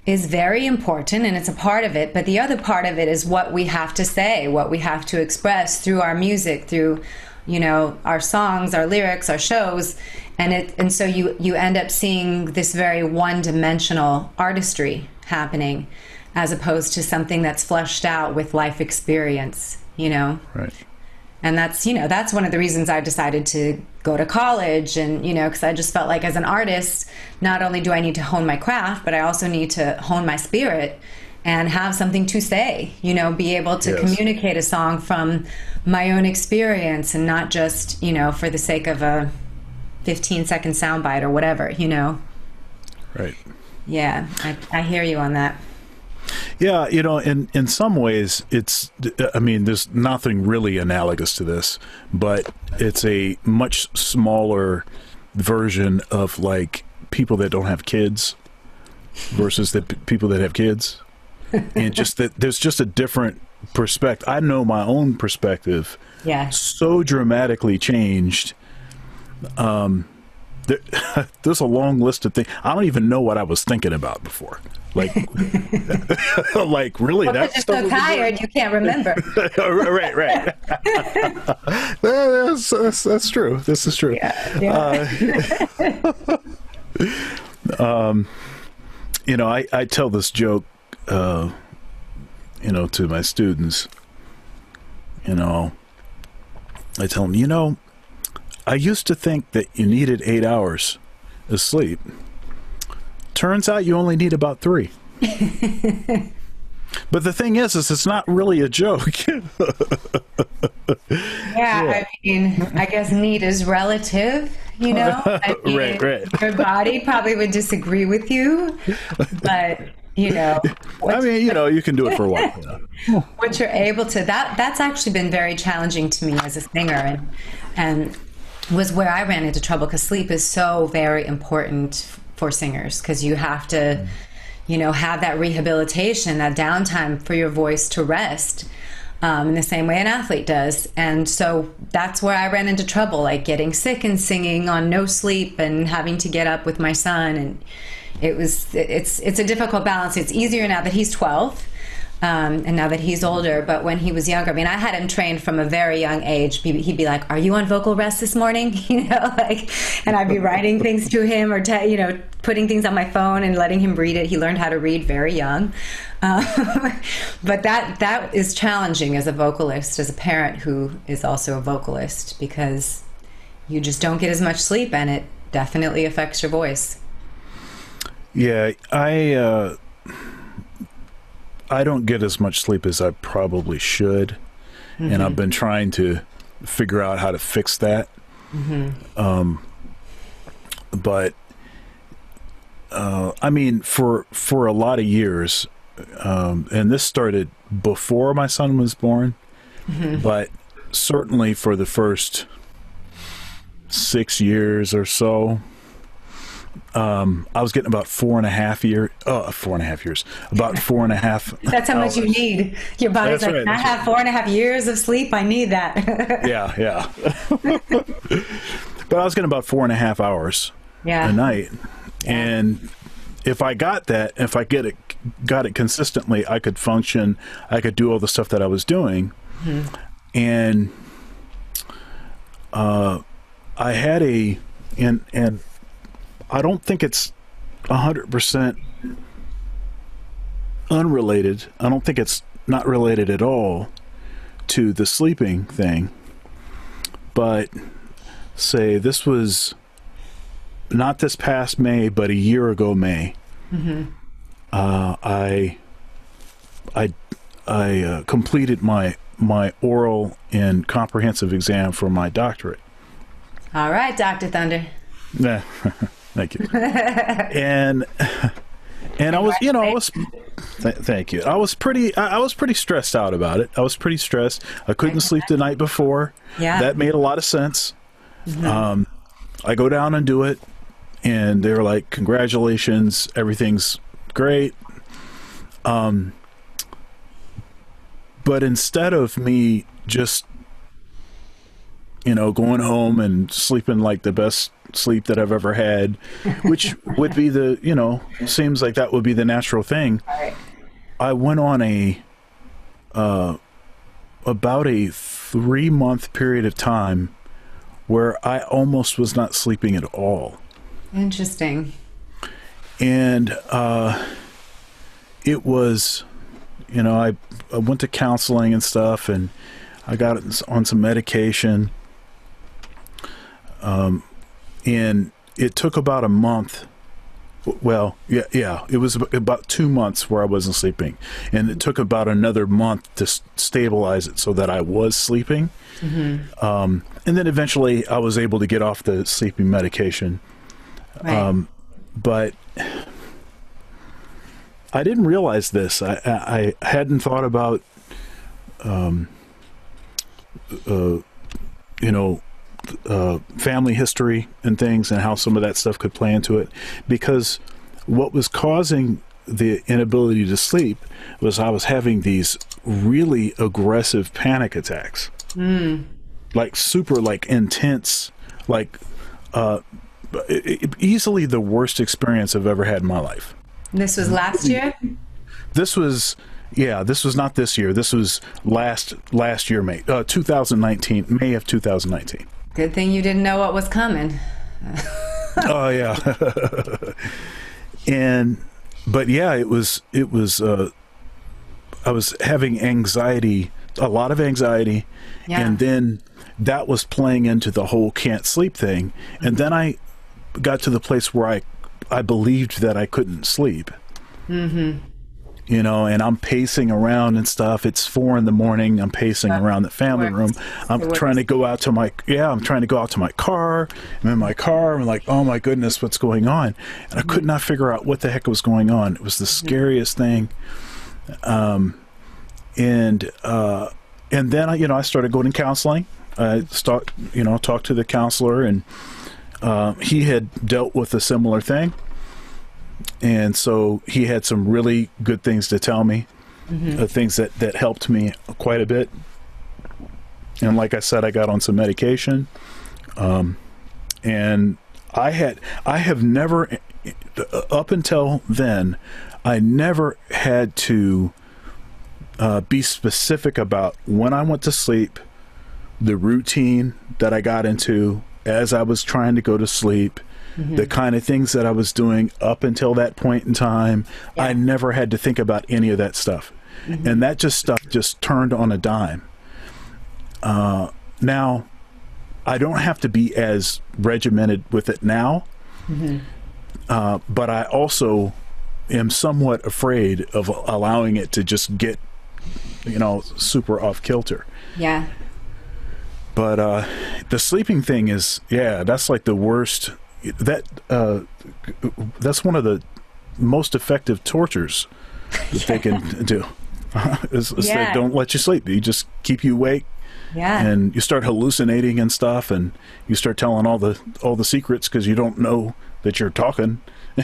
is very important, and it's a part of it, but the other part of it is what we have to say, what we have to express through our music, through, you know, our songs, our lyrics, our shows, and so you end up seeing this very one-dimensional artistry happening as opposed to something that's fleshed out with life experience, you know? Right. And that's, you know, that's one of the reasons I decided to go to college, and, you know, because I just felt like as an artist, not only do I need to hone my craft, but I also need to hone my spirit and have something to say, you know, be able to communicate a song from my own experience and not just, you know, for the sake of a 15-second soundbite or whatever, you know? Right. Yeah, I hear you on that. Yeah, you know, in some ways, it's, I mean, there's nothing really analogous to this, but it's a much smaller version of like people that don't have kids versus the people that have kids, and just that there's just a different perspective. I know my own perspective so dramatically changed. There's a long list of things. I don't even know what I was thinking about before. Like, like really? Well, you're so tired, you can't remember. Right. That's true. This is true. Yeah. You know, I tell this joke, you know, to my students. You know, I tell them, you know, I used to think that you needed 8 hours of sleep. Turns out you only need about 3. But the thing is it's not really a joke. I mean, I guess need is relative, you know? I mean, right. Your body probably would disagree with you, but, you know. I mean, you know, you can do it for a while. You know. What you're able to, that's actually been very challenging to me as a singer, and was where I ran into trouble, because sleep is so very important for singers, because you have to, you know, have that rehabilitation, that downtime for your voice to rest, in the same way an athlete does. And so that's where I ran into trouble, like getting sick and singing on no sleep and having to get up with my son. And it's a difficult balance. It's easier now that he's 12. And now that he's older, but when he was younger, I mean, I had him trained from a very young age. He'd be like, "Are you on vocal rest this morning?" You know, like, and I'd be writing things to him, or you know, putting things on my phone and letting him read it. He learned how to read very young, but that is challenging as a vocalist, as a parent who is also a vocalist, because you just don't get as much sleep, and it definitely affects your voice. Yeah, I don't get as much sleep as I probably should, and I've been trying to figure out how to fix that. But I mean, for a lot of years, and this started before my son was born, but certainly for the first 6 years or so, I was getting about 4.5 years. About 4.5. That's how much you need. Your body's like, right, I have 4.5 years of sleep. I need that. Yeah. But I was getting about 4.5 hours a night, and if I got that, if I got it consistently, I could function. I could do all the stuff that I was doing, and I had and I don't think it's 100% unrelated. I don't think it's not related at all to the sleeping thing. But say this was not this past May, but a year ago May. I completed my oral and comprehensive exam for my doctorate. All right, Dr. Thunder. Yeah. Thank you. And I was, you know, thank you. I was pretty stressed out about it. I was pretty stressed. I couldn't sleep the night before. Yeah. That made a lot of sense. I go down and do it, and they're like, "Congratulations, everything's great." But instead of me just, you know, going home and sleeping like the best sleep that I've ever had, which would be the, you know, seems like that would be the natural thing. I went on about a 3-month period of time where I almost was not sleeping at all. Interesting. And it was, you know, I went to counseling and stuff, and I got on some medication. And it took about a month. Well, yeah, it was about 2 months where I wasn't sleeping, and it took about another month to stabilize it so that I was sleeping. And then eventually I was able to get off the sleeping medication. But I didn't realize this. I hadn't thought about, you know, family history and things, and how some of that stuff could play into it. Because what was causing the inability to sleep was I was having these really aggressive panic attacks, like super, like intense, like easily the worst experience I've ever had in my life. This was last year? This was not this year. This was last year, May 2019, May of 2019. Good thing you didn't know what was coming. Oh yeah. But yeah, it was I was having anxiety, a lot of anxiety, and then that was playing into the whole can't sleep thing. And then I got to the place where I believed that I couldn't sleep. Mm-hmm. You know, and I'm pacing around and stuff. It's 4 a.m. I'm pacing around the family room. I'm trying to go out to my car. I'm in my car. I'm like, oh my goodness, what's going on? And I could not figure out what the heck was going on. It was the scariest thing. And then I started going to counseling. I talked to the counselor, and he had dealt with a similar thing. And so he had some really good things to tell me, things that helped me quite a bit. And like I said, I got on some medication. And I have never, up until then, I never had to be specific about when I went to sleep, the routine that I got into as I was trying to go to sleep, the kind of things that I was doing up until that point in time. I never had to think about any of that stuff. And that stuff just turned on a dime. Now, I don't have to be as regimented with it now, but I also am somewhat afraid of allowing it to just get, super off kilter. Yeah. But the sleeping thing is, that's like the worst. That's one of the most effective tortures that they can do. They don't let you sleep. They just keep you awake. Yeah. And you start hallucinating and stuff, and you start telling all the secrets because you don't know that you're talking.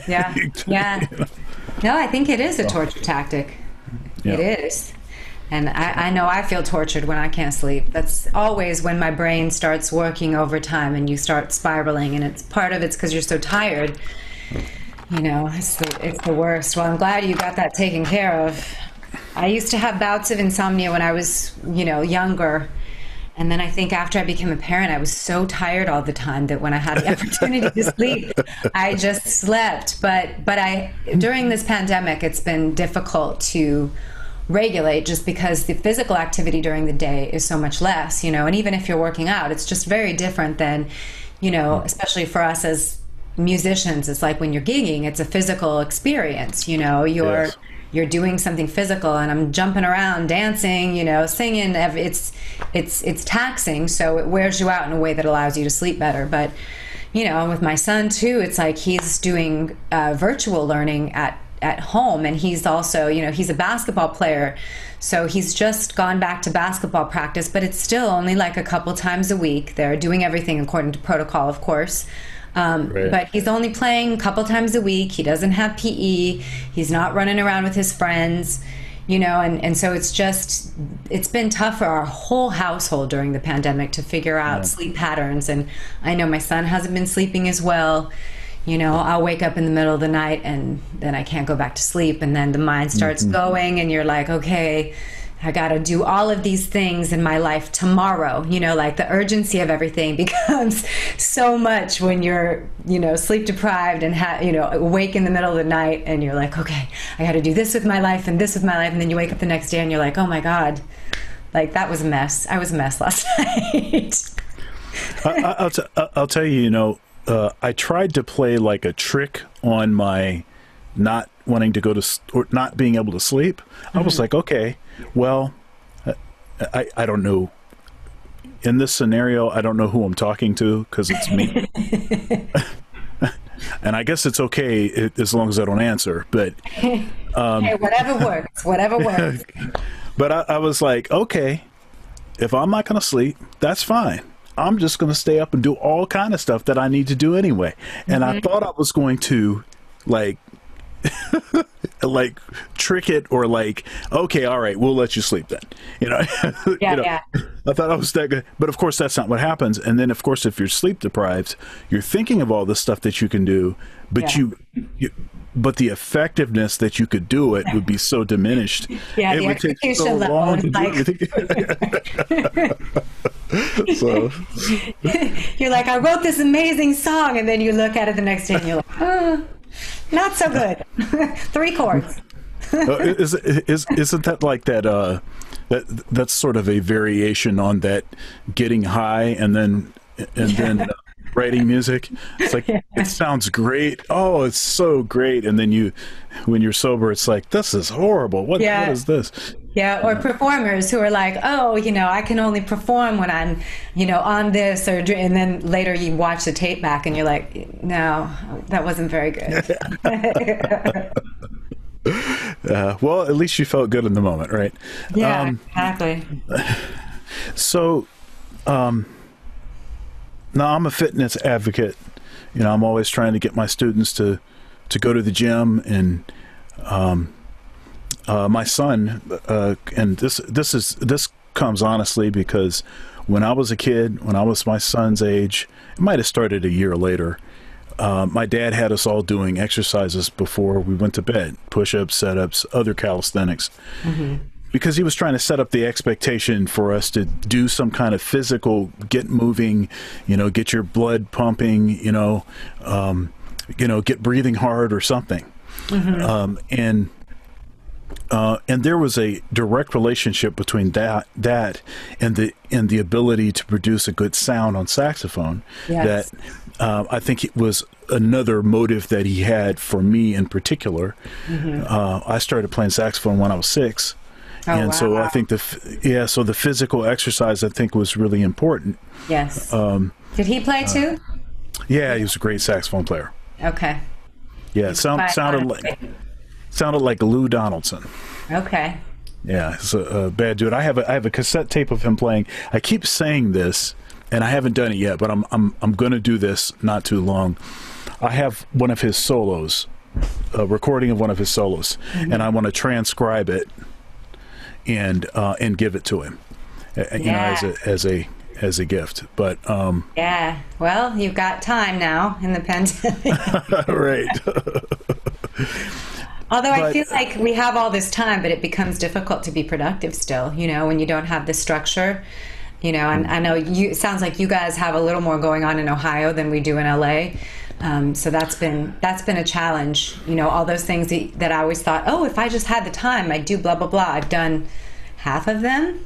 Yeah. Yeah. No, I think it is a torture tactic. Yeah. It is. And I know I feel tortured when I can't sleep. That's always when my brain starts working overtime and you start spiraling. And it's because you're so tired. It's the worst. Well, I'm glad you got that taken care of. I used to have bouts of insomnia when I was, younger. And then I think after I became a parent, I was so tired all the time that when I had the opportunity to sleep, I just slept. But during this pandemic, it's been difficult to regulate just because the physical activity during the day is so much less, and even if you're working out, it's just very different than, especially for us as musicians. It's like when you're gigging, it's a physical experience, you're doing something physical, and I'm jumping around, dancing, singing. It's taxing, so it wears you out in a way that allows you to sleep better. But with my son too, it's like he's doing virtual learning at home, and he's also, he's a basketball player, so he's just gone back to basketball practice, but it's still only like a couple times a week. They're doing everything according to protocol, of course. But he's only playing a couple times a week. He doesn't have PE. He's not running around with his friends, and so it's been tough for our whole household during the pandemic to figure out sleep patterns. And I know my son hasn't been sleeping as well. I'll wake up in the middle of the night and then I can't go back to sleep, and then the mind starts going, and you're like, okay, I got to do all of these things in my life tomorrow. Like the urgency of everything becomes so much when you're, sleep deprived and awake in the middle of the night, and you're like, okay, I got to do this with my life and this with my life. And then you wake up the next day and you're like, oh my God, like that was a mess. I was a mess last night. I'll tell you, I tried to play like a trick on my not wanting to go to or not being able to sleep. I was like, okay, well, I don't know. In this scenario, I don't know who I'm talking to because it's me. And I guess it's okay as long as I don't answer. But hey, whatever works. Whatever works. But I was like, okay, if I'm not going to sleep, that's fine. I'm just going to stay up and do all kind of stuff that I need to do anyway. And I thought I was going to like like trick it, or like, okay, all right, we'll let you sleep then. I thought I was that good, but of course that's not what happens. And then of course, if you're sleep deprived, you're thinking of all the stuff that you can do, but but the effectiveness that you could do it would be so diminished. Yeah, it would take so long to do. So you're like, I wrote this amazing song, and then you look at it the next day and you're like, oh, not so good. 3 chords. Isn't that like that? That's sort of a variation on that getting high and then writing music. It's like, it sounds great. Oh, it's so great. And then when you're sober, it's like, this is horrible. What is this? Yeah, or performers who are like, oh, I can only perform when I'm, on this, and then later you watch the tape back and you're like, no, that wasn't very good. Well, at least you felt good in the moment, right? Yeah, exactly. So, now I'm a fitness advocate. I'm always trying to get my students to go to the gym, and my son, and this comes honestly because when I was a kid, when I was my son's age, it might have started a year later. My dad had us all doing exercises before we went to bed, push-ups, set-ups, other calisthenics, because he was trying to set up the expectation for us to do some kind of physical, get moving, get your blood pumping, get breathing hard or something. And there was a direct relationship between that and the ability to produce a good sound on saxophone. Yes. That I think it was another motive that he had for me in particular. I started playing saxophone when I was 6. So I think the physical exercise, I think, was really important. Yes. Did he play too? Yeah, he was a great saxophone player. Okay. Yeah, sounded like Lou Donaldson. Okay. Yeah, he's a bad dude. I have a cassette tape of him playing. I keep saying this, and I haven't done it yet, but I'm going to do this not too long. I have one of his solos, a recording of one of his solos, and I want to transcribe it and give it to him, as a gift. But well, you've got time now in the pandemic. Right. Although I feel like we have all this time, but it becomes difficult to be productive still, when you don't have the structure, and I know it sounds like you guys have a little more going on in Ohio than we do in LA. So that's been a challenge, all those things that I always thought, oh, if I just had the time, I'd do blah, blah, blah. I've done half of them,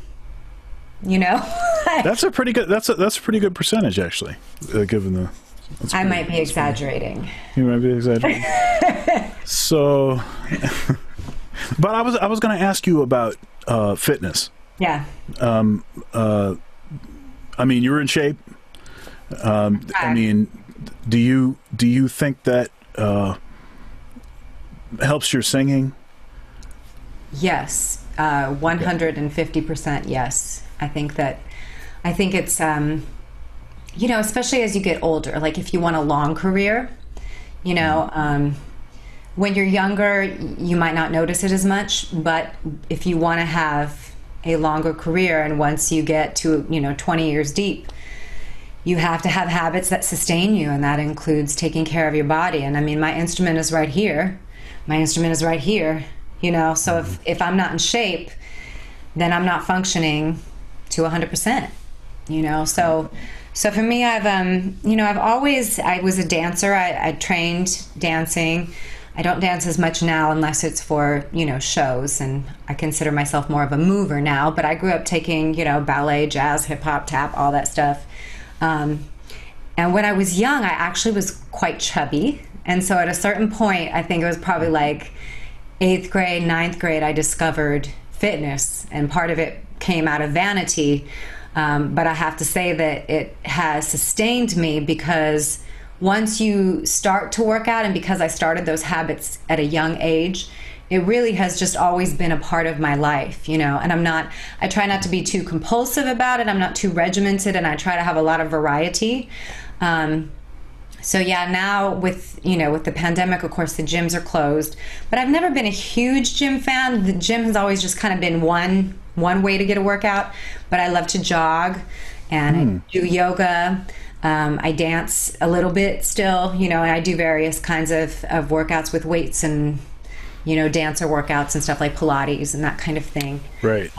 That's a pretty good percentage, actually, given the. I might be exaggerating. You might be exaggerating. So, but I was going to ask you about fitness. Yeah. I mean, you're in shape. I mean, do you think that helps your singing? Yes, 150% yes. I think it's especially as you get older, like if you want a long career, when you're younger, you might not notice it as much, but if you want to have a longer career, and once you get to 20 years deep, you have to have habits that sustain you, and that includes taking care of your body. And I mean, my instrument is right here, so if I'm not in shape, then I'm not functioning to 100%, so for me, I was a dancer. I trained dancing. I don't dance as much now unless it's for, shows, and I consider myself more of a mover now, but I grew up taking, ballet, jazz, hip hop, tap, all that stuff. And when I was young, I actually was quite chubby. And so at a certain point, I think it was probably like 8th grade, 9th grade, I discovered fitness, and part of it came out of vanity. But I have to say that it has sustained me, because once you start to work out, and because I started those habits at a young age, it really has just always been a part of my life, you know. And I try not to be too compulsive about it. I'm not too regimented, and I try to have a lot of variety. So yeah, now with the pandemic, of course, the gyms are closed, but I've never been a huge gym fan. The gym has always just kind of been one way to get a workout, but I love to jog, and I do yoga. I dance a little bit still, and I do various kinds of workouts with weights and, dancer workouts and stuff like Pilates and that kind of thing. Right.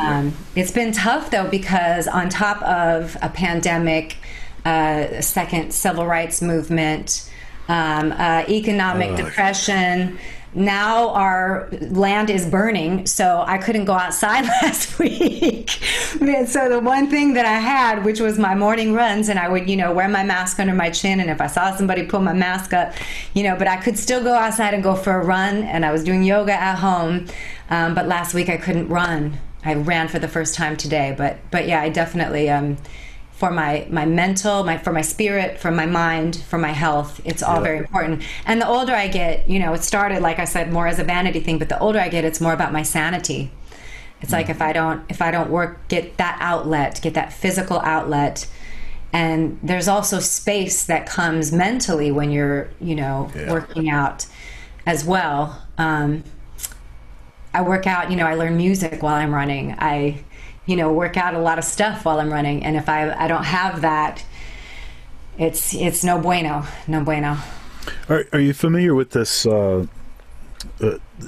It's been tough, though, because on top of a pandemic, second civil rights movement, economic depression, now our land is burning, so I couldn't go outside last week. So the one thing that I had, which was my morning runs, and I would, wear my mask under my chin, and if I saw somebody pull my mask up, but I could still go outside and go for a run, and I was doing yoga at home. But last week I couldn't run. I ran for the first time today, but yeah, I definitely, for my mental, for my spirit, for my mind, for my health, it's all very important. And the older I get, it started, like I said, more as a vanity thing, but the older I get, it's more about my sanity. It's like if I don't work, get that outlet, get that physical outlet. And there's also space that comes mentally when you're, working out as well. I work out, I learn music while I'm running. I work out a lot of stuff while I'm running. And if I don't have that, it's no bueno, no bueno. Are you familiar with this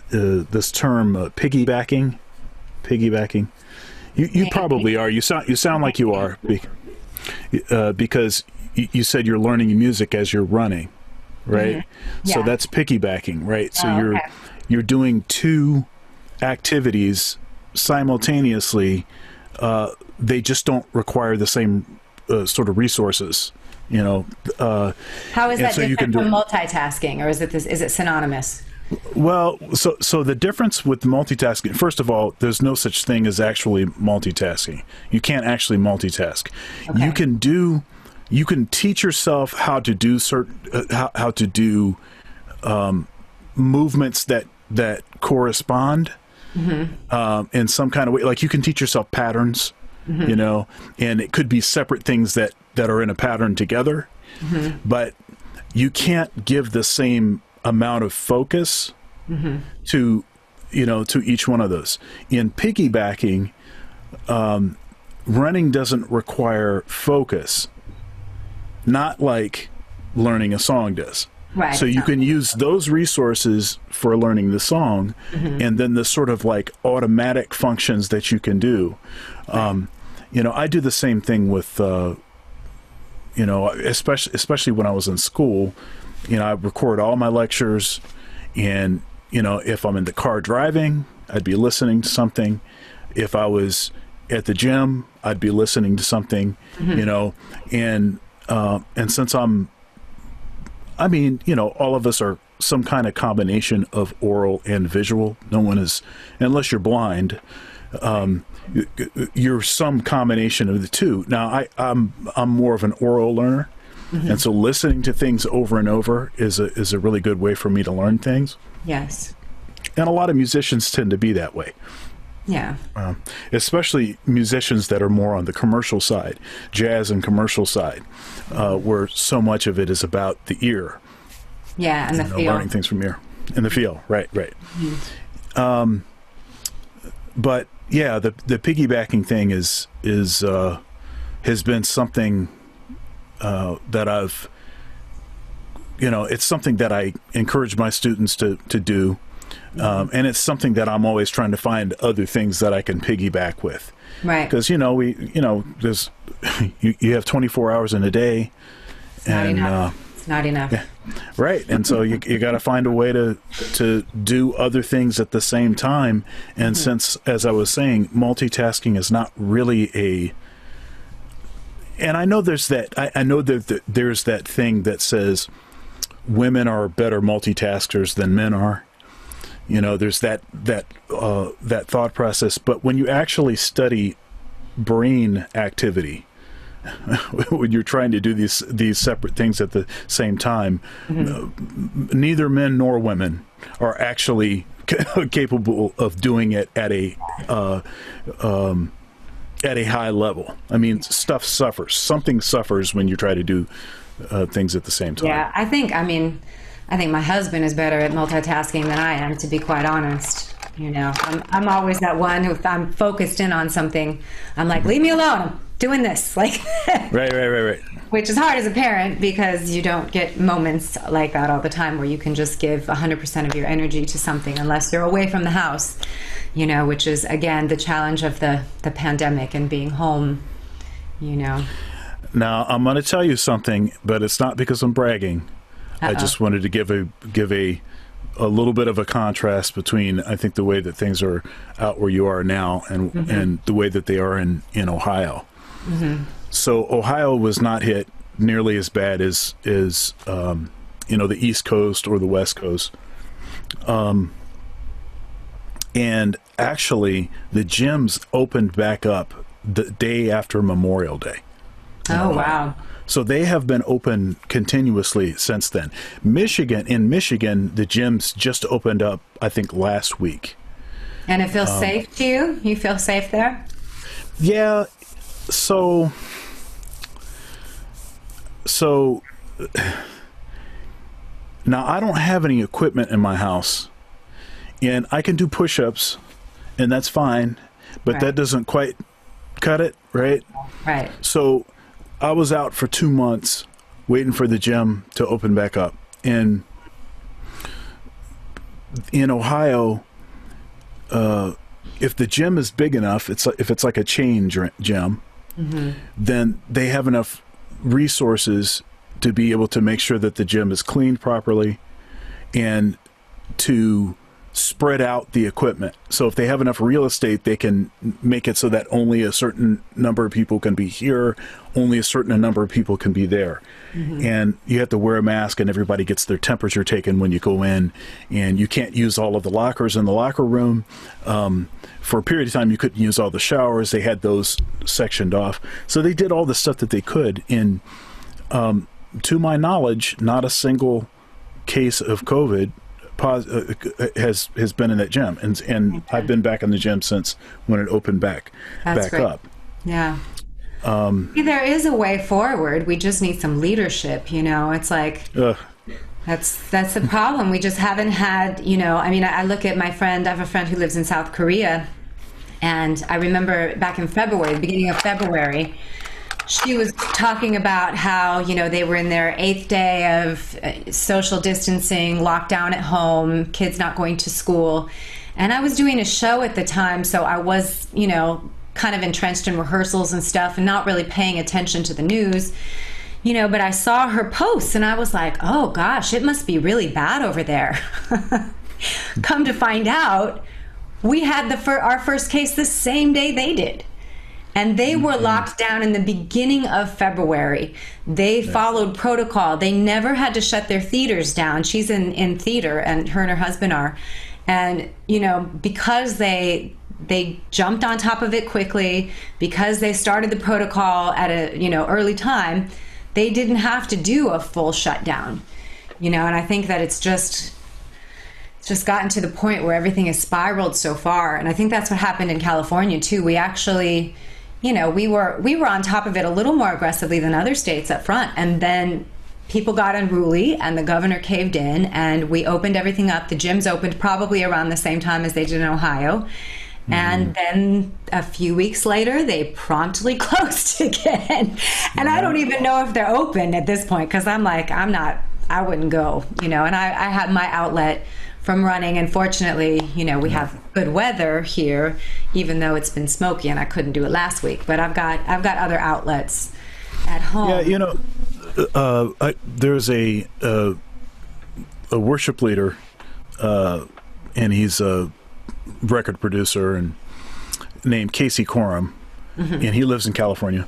this term piggybacking? Piggybacking. You probably are. You sound like you are, because you said you're learning music as you're running, right? Mm-hmm. Yeah. So that's piggybacking, right? So you're doing two activities simultaneously. They just don't require the same sort of resources, How is that different from multitasking, or is it synonymous? Well, so the difference with multitasking, first of all, there's no such thing as actually multitasking. You can't actually multitask. Okay. You can teach yourself how to do how to do movements that correspond. Mm-hmm. In some kind of way, like you can teach yourself patterns, mm-hmm. And it could be separate things that are in a pattern together, mm-hmm. but you can't give the same amount of focus mm-hmm. to each one of those. In piggybacking, running doesn't require focus, not like learning a song does. Right. So you can use those resources for learning the song, mm-hmm. and then the sort of like automatic functions that you can do. Right. I do the same thing with, especially when I was in school. I record all my lectures, and if I'm in the car driving, I'd be listening to something. If I was at the gym, I'd be listening to something. Mm-hmm. And since all of us are some kind of combination of oral and visual. No one is, unless you're blind, you're some combination of the two. Now, I'm more of an oral learner, mm-hmm. and so listening to things over and over is a really good way for me to learn things. Yes. And a lot of musicians tend to be that way. Yeah. Especially musicians that are more on the commercial side, jazz and commercial side, where so much of it is about the ear. Yeah, and the feel. Learning things from ear. And the feel, right. Mm-hmm. But yeah, the piggybacking thing has been something that I've, it's something that I encourage my students to do. And it's something that I'm always trying to find other things that I can piggyback with. Right. Because, there's, you have 24 hours in a day. It's not enough. It's not enough. Yeah, right. And so you got to find a way to do other things at the same time. And mm-hmm. since, as I was saying, multitasking is not really and I know there's that, I know that there's that thing that says women are better multitaskers than men are. There's that thought process. But when you actually study brain activity, when you're trying to do these separate things at the same time, mm-hmm. Neither men nor women are actually capable of doing it at a high level. I mean, stuff suffers. Something suffers when you try to do things at the same time. Yeah, I think my husband is better at multitasking than I am, to be quite honest. You know, I'm always that one who, if I'm focused in on something, I'm like, leave me alone. I'm doing this. Like, right. Which is hard as a parent, because you don't get moments like that all the time where you can just give 100% of your energy to something unless you're away from the house, you know, which is, again, the challenge of the pandemic and being home, you know. Now, I'm going to tell you something, but it's not because I'm bragging. Uh-oh. I just wanted to give a little bit of a contrast between, I think, the way that things are out where you are now and the way that they are in Ohio. Mm-hmm. So Ohio was not hit nearly as bad as the East Coast or the West Coast. And actually, the gyms opened back up the day after Memorial Day. Oh, wow. So they have been open continuously since then. In Michigan, the gyms just opened up, I think, last week. And it feels safe to you? You feel safe there? Yeah. So now I don't have any equipment in my house, and I can do push-ups, and that's fine, but right. That doesn't quite cut it, right? Right. So I was out for 2 months waiting for the gym to open back up. And in Ohio, if the gym is big enough, if it's like a chain gym, then they have enough resources to be able to make sure that the gym is cleaned properly and to spread out the equipment. So if they have enough real estate, they can make it so that only a certain number of people can be here, only a certain number of people can be there. And you have to wear a mask, and everybody gets their temperature taken when you go in, and you can't use all of the lockers in the locker room. For a period of time, you couldn't use all the showers. They had those sectioned off. So they did all the stuff that they could. And to my knowledge, not a single case of COVID has been in that gym, and I've been back in the gym since when it opened back great. up. Yeah. There is a way forward. We just need some leadership. You know, it's like that's the problem. We just haven't had. You know, I mean, I look at my friend. I have a friend who lives in South Korea, and I remember back in February, the beginning of February, she was talking about how, you know, they were in their 8th day of social distancing, lockdown at home, kids not going to school. And I was doing a show at the time, so I was, you know, kind of entrenched in rehearsals and stuff and not really paying attention to the news, you know, but I saw her posts and I was like, oh gosh, it must be really bad over there. Come to find out, we had our first case the same day they did. And they were locked down in the beginning of February. They followed protocol. They never had to shut their theaters down. She's in theater, and her husband are. And, you know, because they jumped on top of it quickly, because they started the protocol at a, you know, early time, they didn't have to do a full shutdown. You know, and I think that it's just gotten to the point where everything has spiraled so far. And I think that's what happened in California too. We actually, you know, we were on top of it a little more aggressively than other states up front, and then people got unruly and the governor caved in and we opened everything up. The gyms opened probably around the same time as they did in Ohio. And then a few weeks later, they promptly closed again. And I don't even know if they're open at this point, because I'm like, I wouldn't go, you know, and I had my outlet from running, and fortunately, you know, we have good weather here, even though it's been smoky and I couldn't do it last week. But I've got other outlets at home. Yeah, you know, there's a worship leader, and he's a record producer and named Casey Coram, and he lives in California.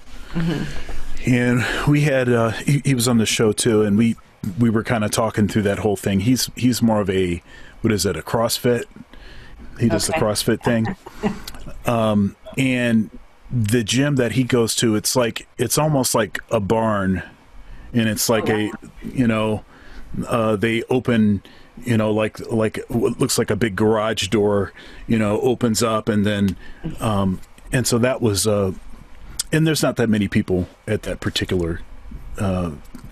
And we had he was on the show too, and we were kind of talking through that whole thing. He's more of a, what is it, a CrossFit? He does the CrossFit thing. And the gym that he goes to, it's almost like a barn, and it's like you know, they open you know, like what looks like a big garage door, you know, opens up, and then and so that was and there's not that many people at that particular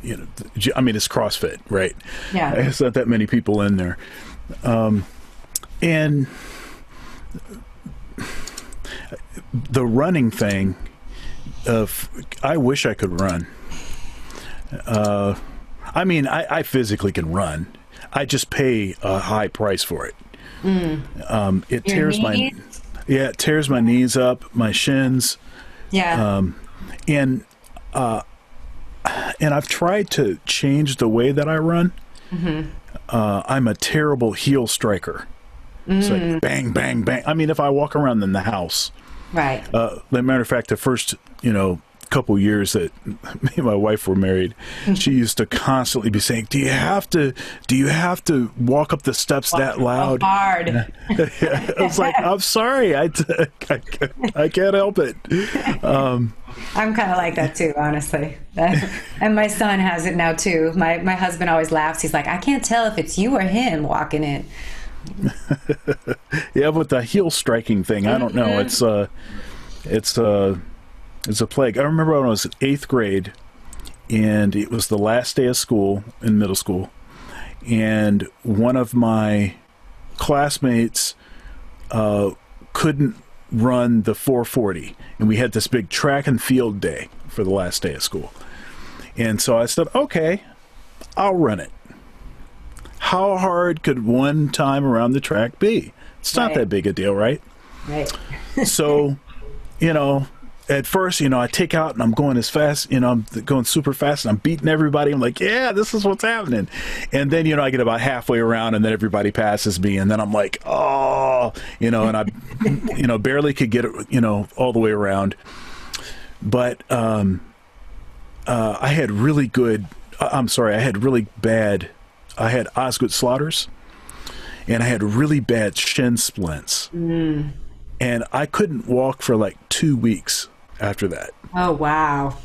you know, I mean, it's CrossFit, right? Yeah, it's not that many people in there, and the running thing, I wish I could run. I mean, I physically can run. I just pay a high price for it. It tears it tears my knees up, my shins. Yeah. And I've tried to change the way that I run. I'm a terrible heel striker. It's like bang, bang, bang. I mean, if I walk around in the house, right. As a matter of fact, the first, you know, couple years that me and my wife were married, she used to constantly be saying, do you have to walk up the steps that loud? Hard. I was like, I'm sorry, I can't help it. I'm kind of like that too, honestly. And my son has it now too. My husband always laughs. He's like, I can't tell if it's you or him walking in. Yeah, but the heel striking thing, I don't know. It's a plague. I remember when I was in 8th grade, and it was the last day of school in middle school, and one of my classmates couldn't run the 440, and we had this big track and field day for the last day of school. And so I said, okay, I'll run it. How hard could one time around the track be? It's not that big a deal, right? Right. So, you know, at first, you know, I take out and I'm going as fast, you know, I'm going super fast and I'm beating everybody. I'm like, yeah, this is what's happening. And then, you know, I get about halfway around and then everybody passes me. And then I'm like, oh, you know, and I, you know, barely could get it, you know, all the way around. But I had really good, I had Osgood Slaughters, and I had really bad shin splints. And I couldn't walk for like 2 weeks after that. Oh, wow.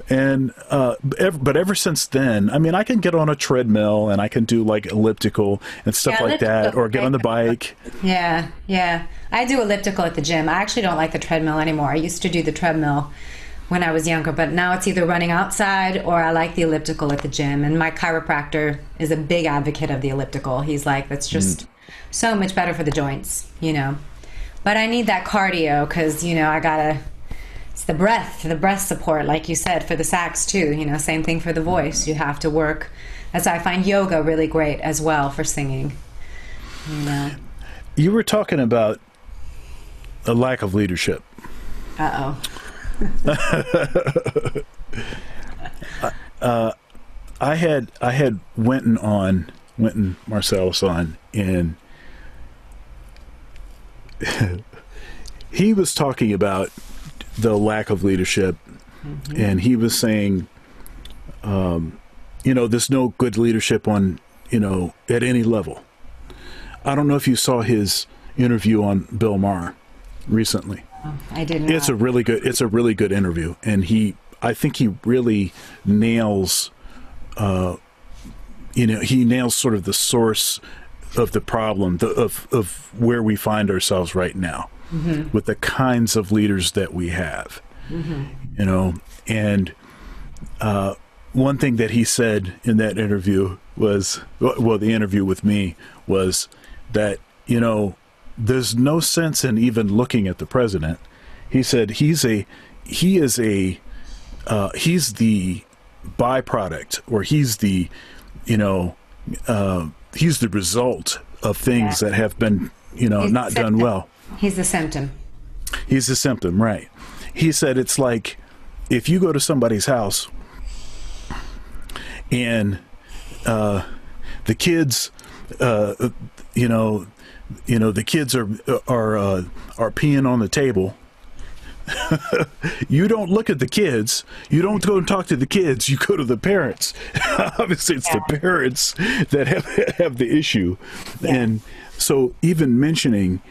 And but ever since then, I mean, I can get on a treadmill and I can do like elliptical and stuff like that, or get on the bike. Yeah, yeah. I do elliptical at the gym. I actually don't like the treadmill anymore. I used to do the treadmill when I was younger, but now it's either running outside or I like the elliptical at the gym. And my chiropractor is a big advocate of the elliptical. He's like, that's just so much better for the joints, you know. But I need that cardio because, you know, it's the breath support, like you said, for the sax too. You know, same thing for the voice. You have to work. That's why I find yoga really great as well for singing. You know. You were talking about a lack of leadership. Uh-oh. I had Wynton Marsalis on, and he was talking about the lack of leadership, and he was saying, you know, there's no good leadership on, you know, at any level. I don't know if you saw his interview on Bill Maher recently. I didn't. It's a really good interview, and I think he really nails, you know, he nails sort of the source of the problem, of where we find ourselves right now, with the kinds of leaders that we have, you know. And one thing that he said in that interview was, well, the interview with me was that, you know, there's no sense in even looking at the president. He said he's the byproduct, or he's the, you know, he's the result of things that have been, you know, not done well. He's the symptom. He's the symptom, right. He said it's like if you go to somebody's house and the kids, you know, the kids are peeing on the table. You don't look at the kids. You don't go and talk to the kids. You go to the parents. Obviously, it's the parents that have the issue. Yeah. And so, even mentioning,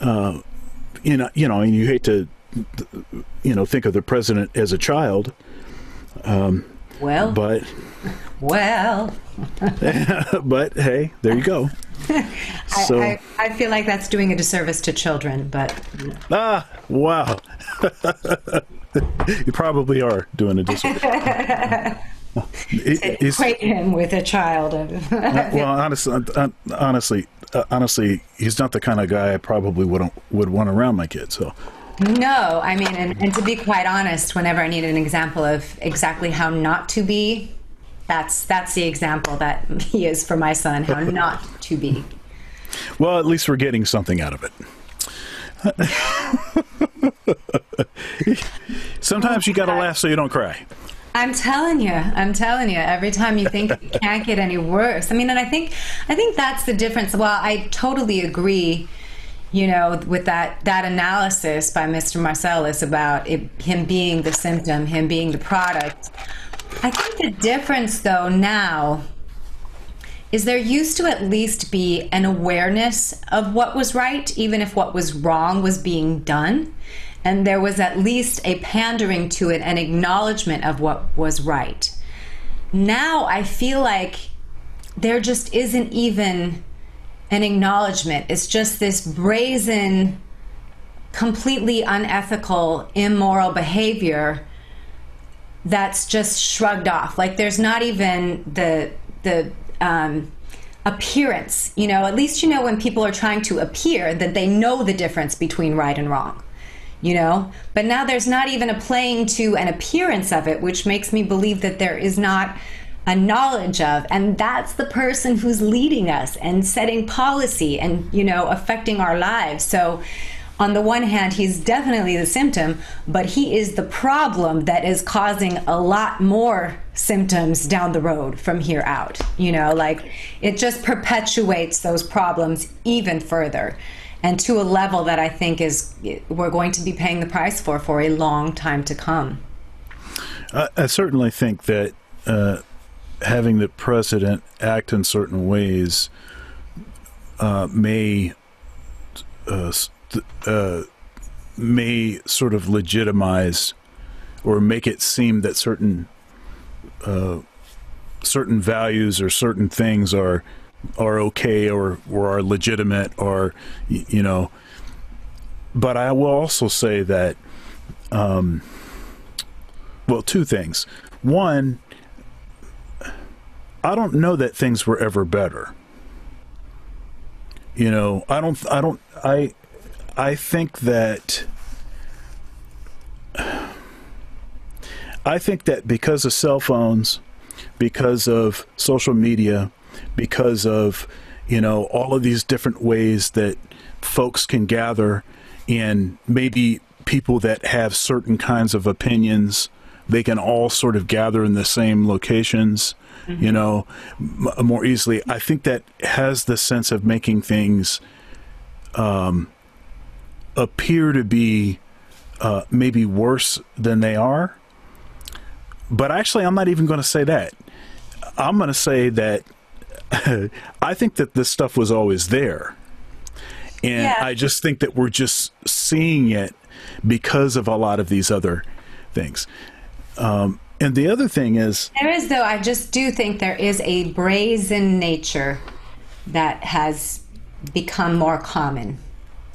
you know, and you hate to, you know, think of the president as a child. Well, but but hey, there you go. So I feel like that's doing a disservice to children, but wow. You probably are doing a disservice. Equate him with a child. Well, honestly, he's not the kind of guy I probably would want around my kids. So. No, I mean, and to be quite honest, whenever I need an example of exactly how not to be, that's the example that he is for my son, how not to be. Well, at least we're getting something out of it. Sometimes you got to laugh so you don't cry. I'm telling you, every time you think it can't get any worse. I mean, and I think that's the difference. Well, I totally agree, you know, with that analysis by Mr. Marcellus about him being the symptom, him being the product. I think the difference, though, now is there used to at least be an awareness of what was right, even if what was wrong was being done. And there was at least a pandering to it, an acknowledgement of what was right. Now I feel like there just isn't even an acknowledgement. It's just this brazen, completely unethical, immoral behavior that's just shrugged off. Like there's not even the appearance, you know, at least, you know, when people are trying to appear that they know the difference between right and wrong, you know, but now there's not even a playing to an appearance of it, which makes me believe that there is not a knowledge of, and that's the person who's leading us and setting policy and, you know, affecting our lives. So on the one hand, he's definitely the symptom, but he is the problem that is causing a lot more symptoms down the road from here out. You know, like it just perpetuates those problems even further, and to a level that I think we're going to be paying the price for a long time to come. I certainly think that having the president act in certain ways may sort of legitimize or make it seem that certain values or certain things are okay or are legitimate, or you know. But I will also say that well, two things. One, I don't know that things were ever better. You know, I think that because of cell phones, because of social media, because of, you know, all of these different ways that folks can gather, and maybe people that have certain kinds of opinions, they can all sort of gather in the same locations, you know, more easily. I think that has the sense of making things appear to be maybe worse than they are. But actually, I'm not even going to say that. I'm going to say that I think that this stuff was always there. And yeah. I just think that we're just seeing it because of a lot of these other things. And the other thing is... There is, though, I just do think there is a brazen nature that has become more common.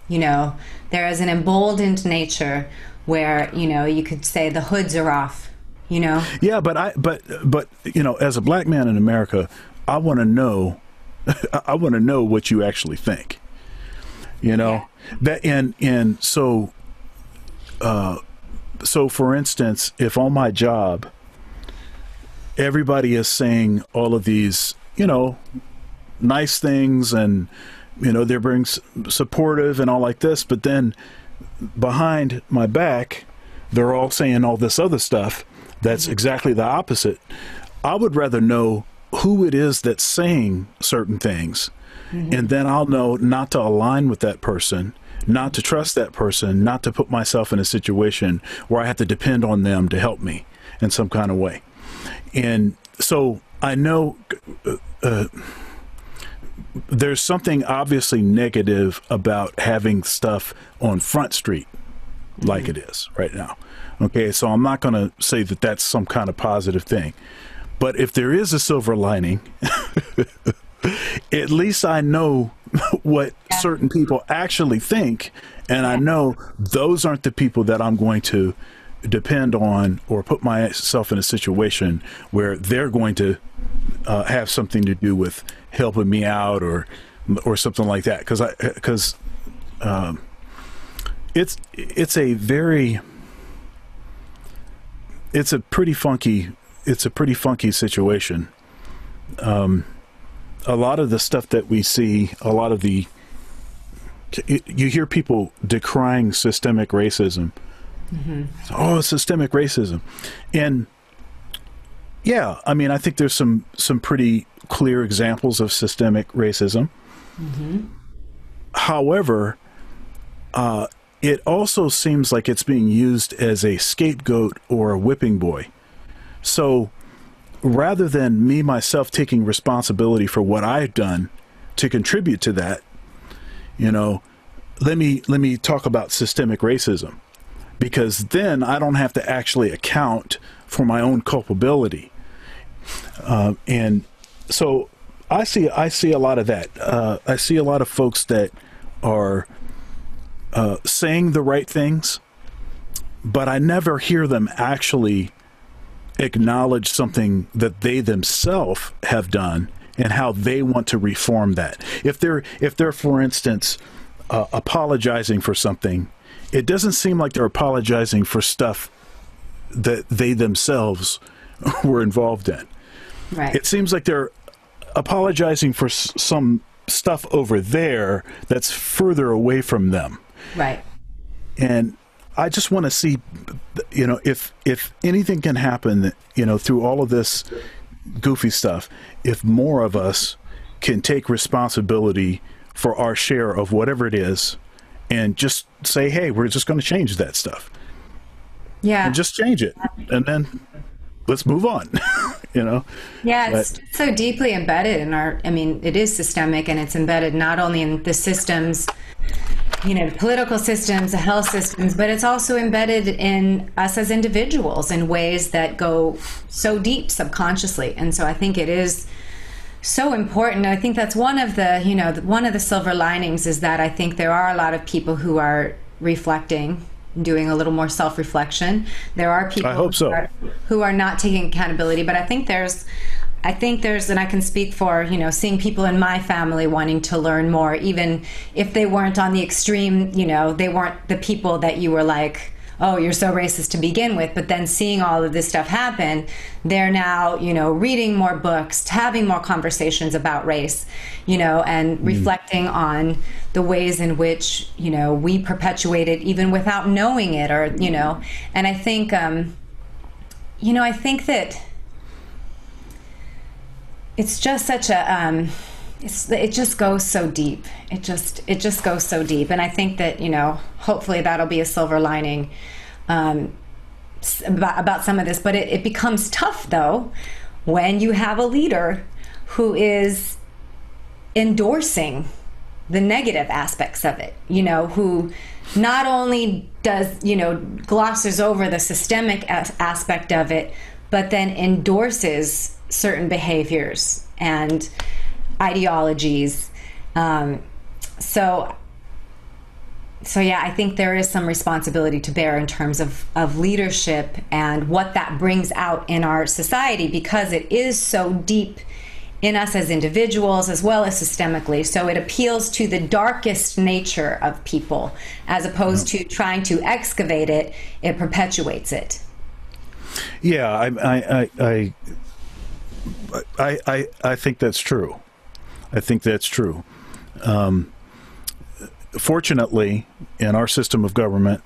You know, there is an emboldened nature where, you know, you could say the hoods are off, you know? Yeah, but you know, as a black man in America, I want to know, what you actually think, you know, yeah. And so for instance, if on my job, everybody is saying all of these, you know, nice things, and, you know, they're being supportive and all like this, but then behind my back, they're all saying all this other stuff that's exactly the opposite. I would rather know who it is that's saying certain things, and then I'll know not to align with that person, not to trust that person, not to put myself in a situation where I have to depend on them to help me in some kind of way. And so I know there's something obviously negative about having stuff on Front Street like it is right now. Okay, so I'm not going to say that that's some kind of positive thing. But if there is a silver lining, at least I know what certain people actually think, and I know those aren't the people that I'm going to depend on or put myself in a situation where they're going to have something to do with helping me out or something like that. Because it's a pretty funky situation. A lot of the stuff that we see, you hear people decrying systemic racism. Mm-hmm. Oh, systemic racism. And yeah, I mean, I think there's some pretty clear examples of systemic racism. Mm-hmm. However, it also seems like it's being used as a scapegoat or a whipping boy. So rather than me myself taking responsibility for what I've done to contribute to that, let me talk about systemic racism, because then I don't have to actually account for my own culpability. And so I see a lot of that. I see a lot of folks that are saying the right things, but I never hear them actually acknowledge something that they themselves have done and how they want to reform that. If they're for instance apologizing for something, it doesn't seem like they're apologizing for stuff that they themselves were involved in. Right. It seems like they're apologizing for some stuff over there that's further away from them. Right. And I just want to see, if anything can happen, through all of this goofy stuff, if more of us can take responsibility for our share of whatever it is and just say, hey, we're just going to change that stuff. Yeah. And just change it. And then let's move on, Yeah, it's so deeply embedded in it is systemic, and it's embedded not only in the systems, political systems, the health systems, but it's also embedded in us as individuals in ways that go so deep subconsciously. And so I think it is so important. I think that's one of the silver linings, is that I think there are a lot of people who are reflecting, doing a little more self-reflection. There are people I hope so. who are not taking accountability, but I think there's, and I can speak for, seeing people in my family wanting to learn more, even if they weren't on the extreme, they weren't the people that you were like, oh, you're so racist to begin with. But then seeing all of this stuff happen, they're now, reading more books, having more conversations about race, and reflecting on the ways in which, we perpetuate it even without knowing it, or, and I think, I think that it's just such a, it just goes so deep. It just goes so deep. And I think that, hopefully that'll be a silver lining about some of this. But it becomes tough, though, when you have a leader who is endorsing the negative aspects of it, who not only does, glosses over the systemic aspect of it, but then endorses certain behaviors and ideologies. So yeah, I think there is some responsibility to bear in terms of leadership and what that brings out in our society, because it is so deep in us as individuals as well as systemically. So it appeals to the darkest nature of people, as opposed to trying to excavate it. It perpetuates it. Yeah, I think that's true. I think that's true. Fortunately, in our system of government,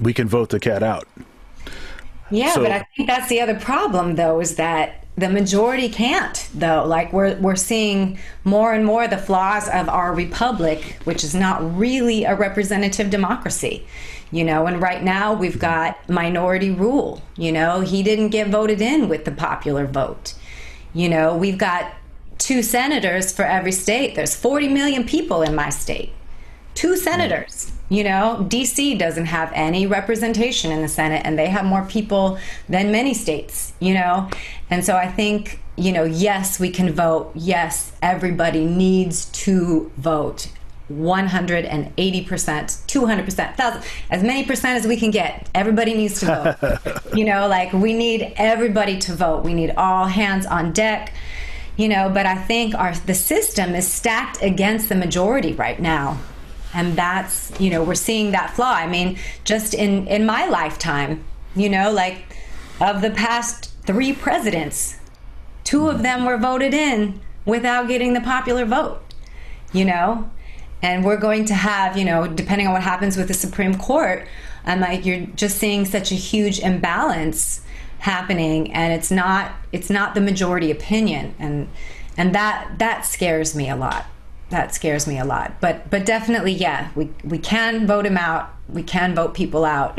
we can vote the cat out. Yeah, but I think that's the other problem, though, is that the majority can't, though. Like, we're seeing more and more the flaws of our republic, which is not really a representative democracy. And right now we've got minority rule. He didn't get voted in with the popular vote. We've got 2 senators for every state. There's 40 million people in my state. 2 senators, You know, DC doesn't have any representation in the Senate, and they have more people than many states, you know? And so I think, you know, yes, we can vote. Yes, everybody needs to vote. 180%, 200%, 1,000, as many percent as we can get. Everybody needs to vote. You know, like, we need everybody to vote. We need all hands on deck, you know, but I think the system is stacked against the majority right now. And that's, you know, we're seeing that flaw. I mean, just in my lifetime, you know, like, of the past 3 presidents, 2 of them were voted in without getting the popular vote, you know? And we're going to have, you know, depending on what happens with the Supreme Court, like, you're just seeing such a huge imbalance happening, and it's not the majority opinion, and that scares me a lot. That scares me a lot. But definitely, yeah, we can vote him out. We can vote people out.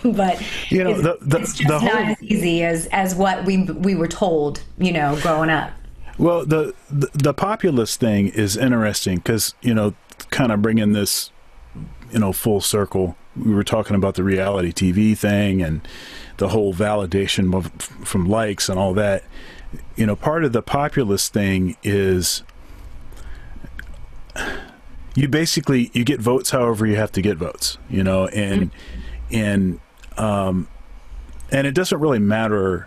But you know, it's just not as easy as what we were told, you know, growing up. Well, the populist thing is interesting because, you know, kind of bringing this, you know, full circle. We were talking about the reality TV thing and the whole validation from likes and all that. You know, part of the populist thing is you get votes however you have to get votes, you know, and it doesn't really matter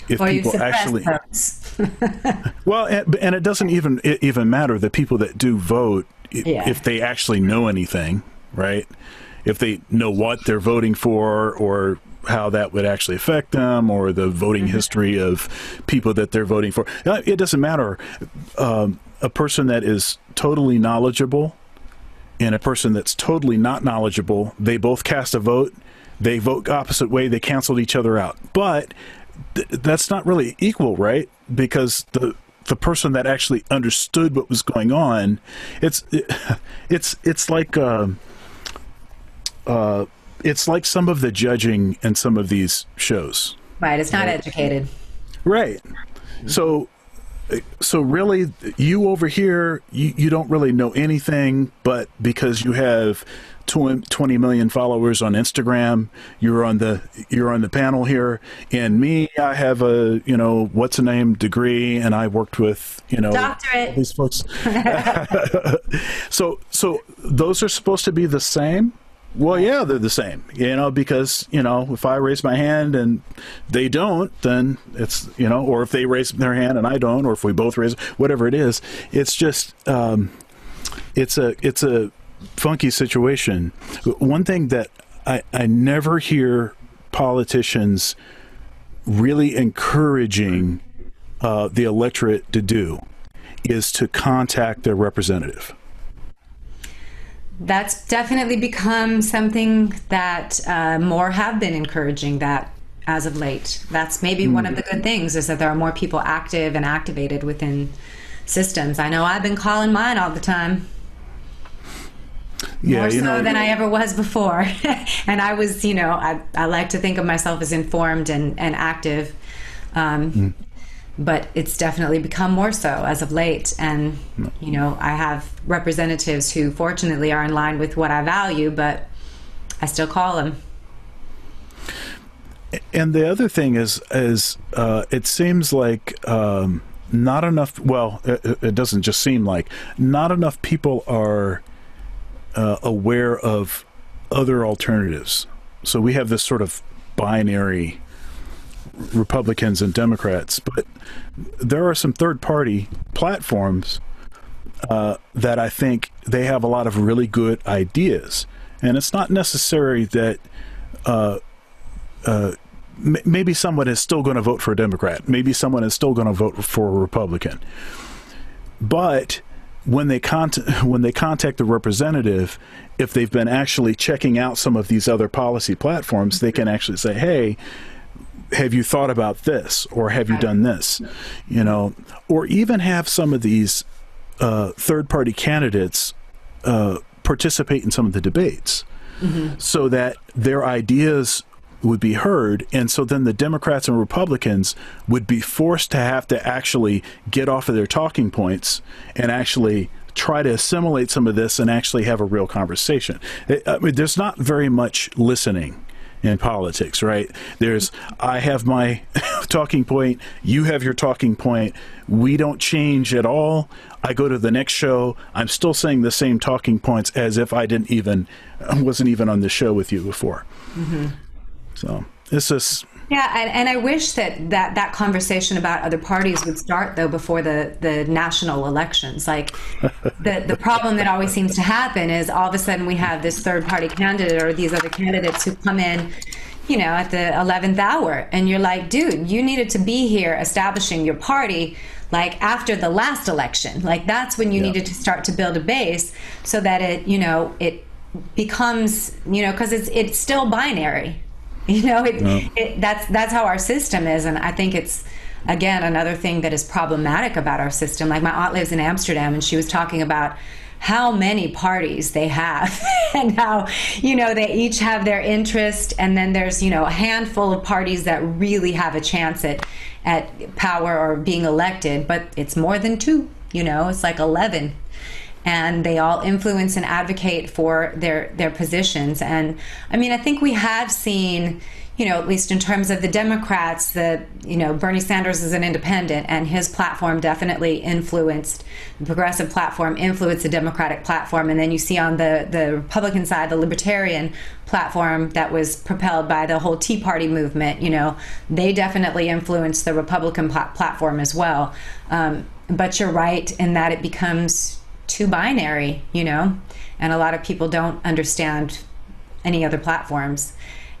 if people actually well, and it doesn't even matter the people that do vote if they actually know anything, right? If they know what they're voting for or how that would actually affect them, or the voting history of people that they're voting for. It doesn't matter. A person that is totally knowledgeable and a person that's totally not knowledgeable, they both cast a vote, they vote opposite way, they canceled each other out. But that's not really equal, right? Because the person that actually understood what was going on, it's like it's like some of the judging in some of these shows. Right, it's not educated. Right. So really, you over here, you don't really know anything, but because you have 20 million followers on Instagram, you're on the panel here. And me, I have a, you know, what's a name degree, and I worked with, you know, doctorate, these folks. So those are supposed to be the same. Well, yeah, they're the same, you know, because, you know, if I raise my hand and they don't, then it's, you know, or if they raise their hand and I don't, or if we both raise, whatever it is, it's just, it's a funky situation. One thing that I never hear politicians really encouraging the electorate to do is to contact their representative. That's definitely become something that more have been encouraging that as of late. That's maybe one of the good things, is that there are more people active and activated within systems. I know I've been calling mine all the time. Yeah, more so than I ever was before. And I was, you know, I like to think of myself as informed and active. But it's definitely become more so as of late. And, you know, I have representatives who fortunately are in line with what I value, but I still call them. And the other thing is it seems like not enough, well, it doesn't just seem like, not enough people are aware of other alternatives. So we have this sort of binary Republicans and Democrats, but there are some third-party platforms that I think they have a lot of really good ideas, and it's not necessary that maybe someone is still going to vote for a Democrat, maybe someone is still going to vote for a Republican, but when they contact the representative, if they've been actually checking out some of these other policy platforms, they can actually say, hey, have you thought about this, or have you done this, you know, or even have some of these third-party candidates participate in some of the debates, so that their ideas would be heard, and so then the Democrats and Republicans would be forced to have to actually get off of their talking points and actually try to assimilate some of this and actually have a real conversation. I mean, there's not very much listening in politics, right? I have my talking point, you have your talking point, we don't change at all. I go to the next show, I'm still saying the same talking points as if I wasn't even on the show with you before. Mm-hmm. So this is... Yeah, and I wish that conversation about other parties would start, though, before the national elections. Like, the problem that always seems to happen is all of a sudden we have this third-party candidate or these other candidates who come in, at the 11th hour. And you're like, dude, you needed to be here establishing your party, like, after the last election. Like, that's when you needed to start to build a base so that it becomes, because it's still binary. That's how our system is, and I think it's, again, another thing that is problematic about our system. Like, my aunt lives in Amsterdam, and she was talking about how many parties they have and how, they each have their interest, and then there's, a handful of parties that really have a chance at power or being elected, but it's more than two, it's like 11. And they all influence and advocate for their positions. And I mean, I think we have seen, at least in terms of the Democrats, Bernie Sanders is an independent, and his platform definitely influenced, the progressive platform influenced the Democratic platform. And then you see on the Republican side, the Libertarian platform that was propelled by the whole Tea Party movement, they definitely influenced the Republican platform as well. But you're right in that it becomes too binary, and a lot of people don't understand any other platforms.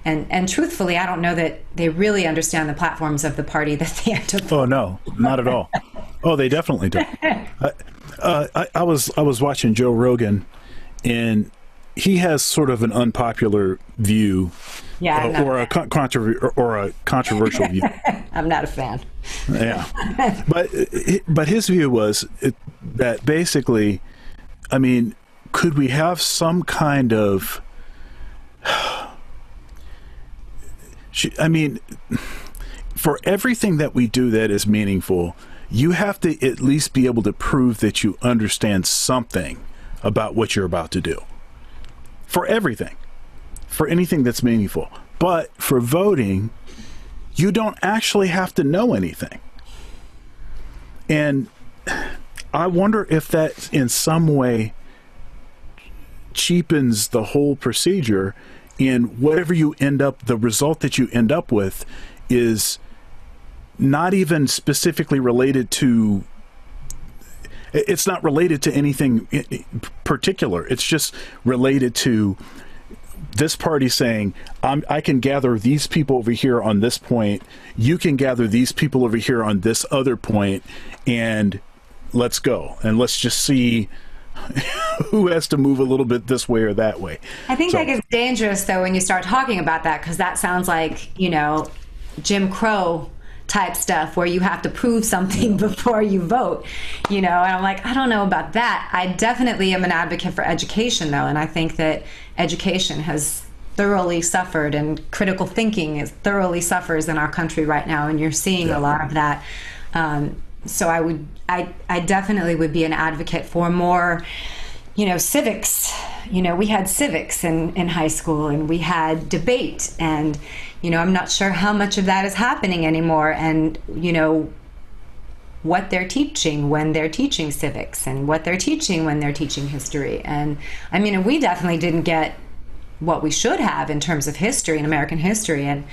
And truthfully, I don't know that they really understand the platforms of the party that they end up. Oh, no, not at all. Oh, they definitely don't. I was watching Joe Rogan, and he has sort of an unpopular view, or a controversial view. I'm not a fan. Yeah, but his view was that basically, I mean, could we have some kind of, I mean, for everything that we do that is meaningful, you have to at least be able to prove that you understand something about what you're about to do. For everything, for anything that's meaningful. But for voting, you don't actually have to know anything. And I wonder if that in some way cheapens the whole procedure, and whatever you end up, the result that you end up with is not even specifically related to, it's not related to anything particular. It's just related to this party saying, I can gather these people over here on this point, you can gather these people over here on this other point, and let's go. And let's just see who has to move a little bit this way or that way. I think that gets dangerous, though, when you start talking about that, because that sounds like, Jim Crow type stuff where you have to prove something before you vote, and I'm like, I don't know about that. I definitely am an advocate for education, though, and I think that education has thoroughly suffered, and critical thinking thoroughly suffers in our country right now, and you're seeing a lot of that. So I definitely would be an advocate for more, civics. We had civics in high school, and we had debate, and I'm not sure how much of that is happening anymore, and what they're teaching when they're teaching civics, and what they're teaching when they're teaching history. And I mean, we definitely didn't get what we should have in terms of history and American history, and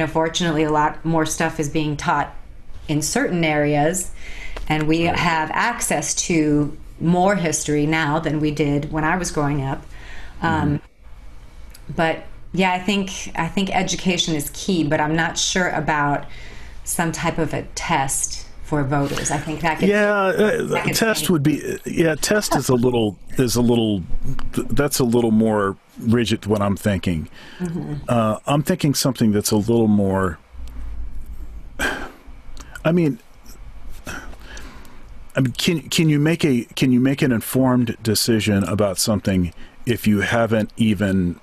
fortunately a lot more stuff is being taught in certain areas, and we have access to more history now than we did when I was growing up. But yeah, I think education is key, but I'm not sure about some type of a test for voters. I think that could, test would be test is a little that's a little more rigid to what I'm thinking. I'm thinking something that's a little more, I mean, can you make an informed decision about something if you haven't even,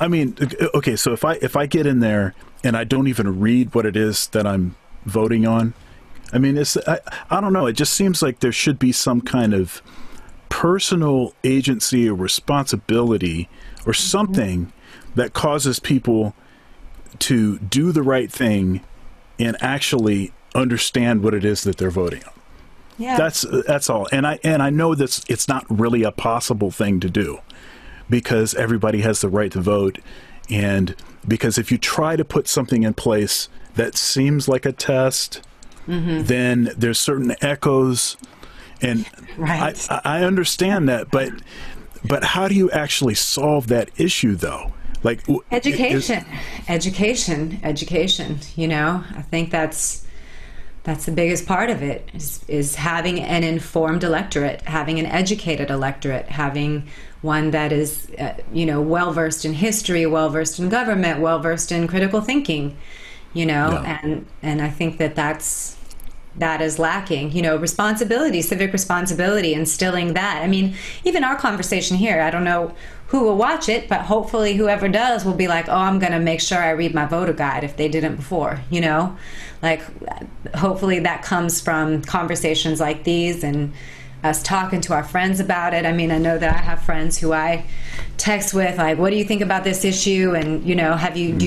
I mean, okay, so if I get in there and I don't even read what it is that I'm voting on, I mean, I don't know. It just seems like there should be some kind of personal agency or responsibility or something that causes people to do the right thing and actually understand what it is that they're voting on. Yeah. That's all. And I know that it's not really a possible thing to do, because everybody has the right to vote, and because if you try to put something in place that seems like a test, then there's certain echoes, and Right. I understand that, but how do you actually solve that issue though? Like Education. You know, I think that's the biggest part of it is having an informed electorate, having an educated electorate, having one that is, well-versed in history, well-versed in government, well-versed in critical thinking, and I think that is lacking, responsibility, civic responsibility, instilling that. I mean, even our conversation here, I don't know who will watch it, but hopefully whoever does will be like, oh, I'm going to make sure I read my voter guide if they didn't before, like hopefully that comes from conversations like these and us talking to our friends about it. I mean, I know that I have friends who I text with, like, what do you think about this issue? And, do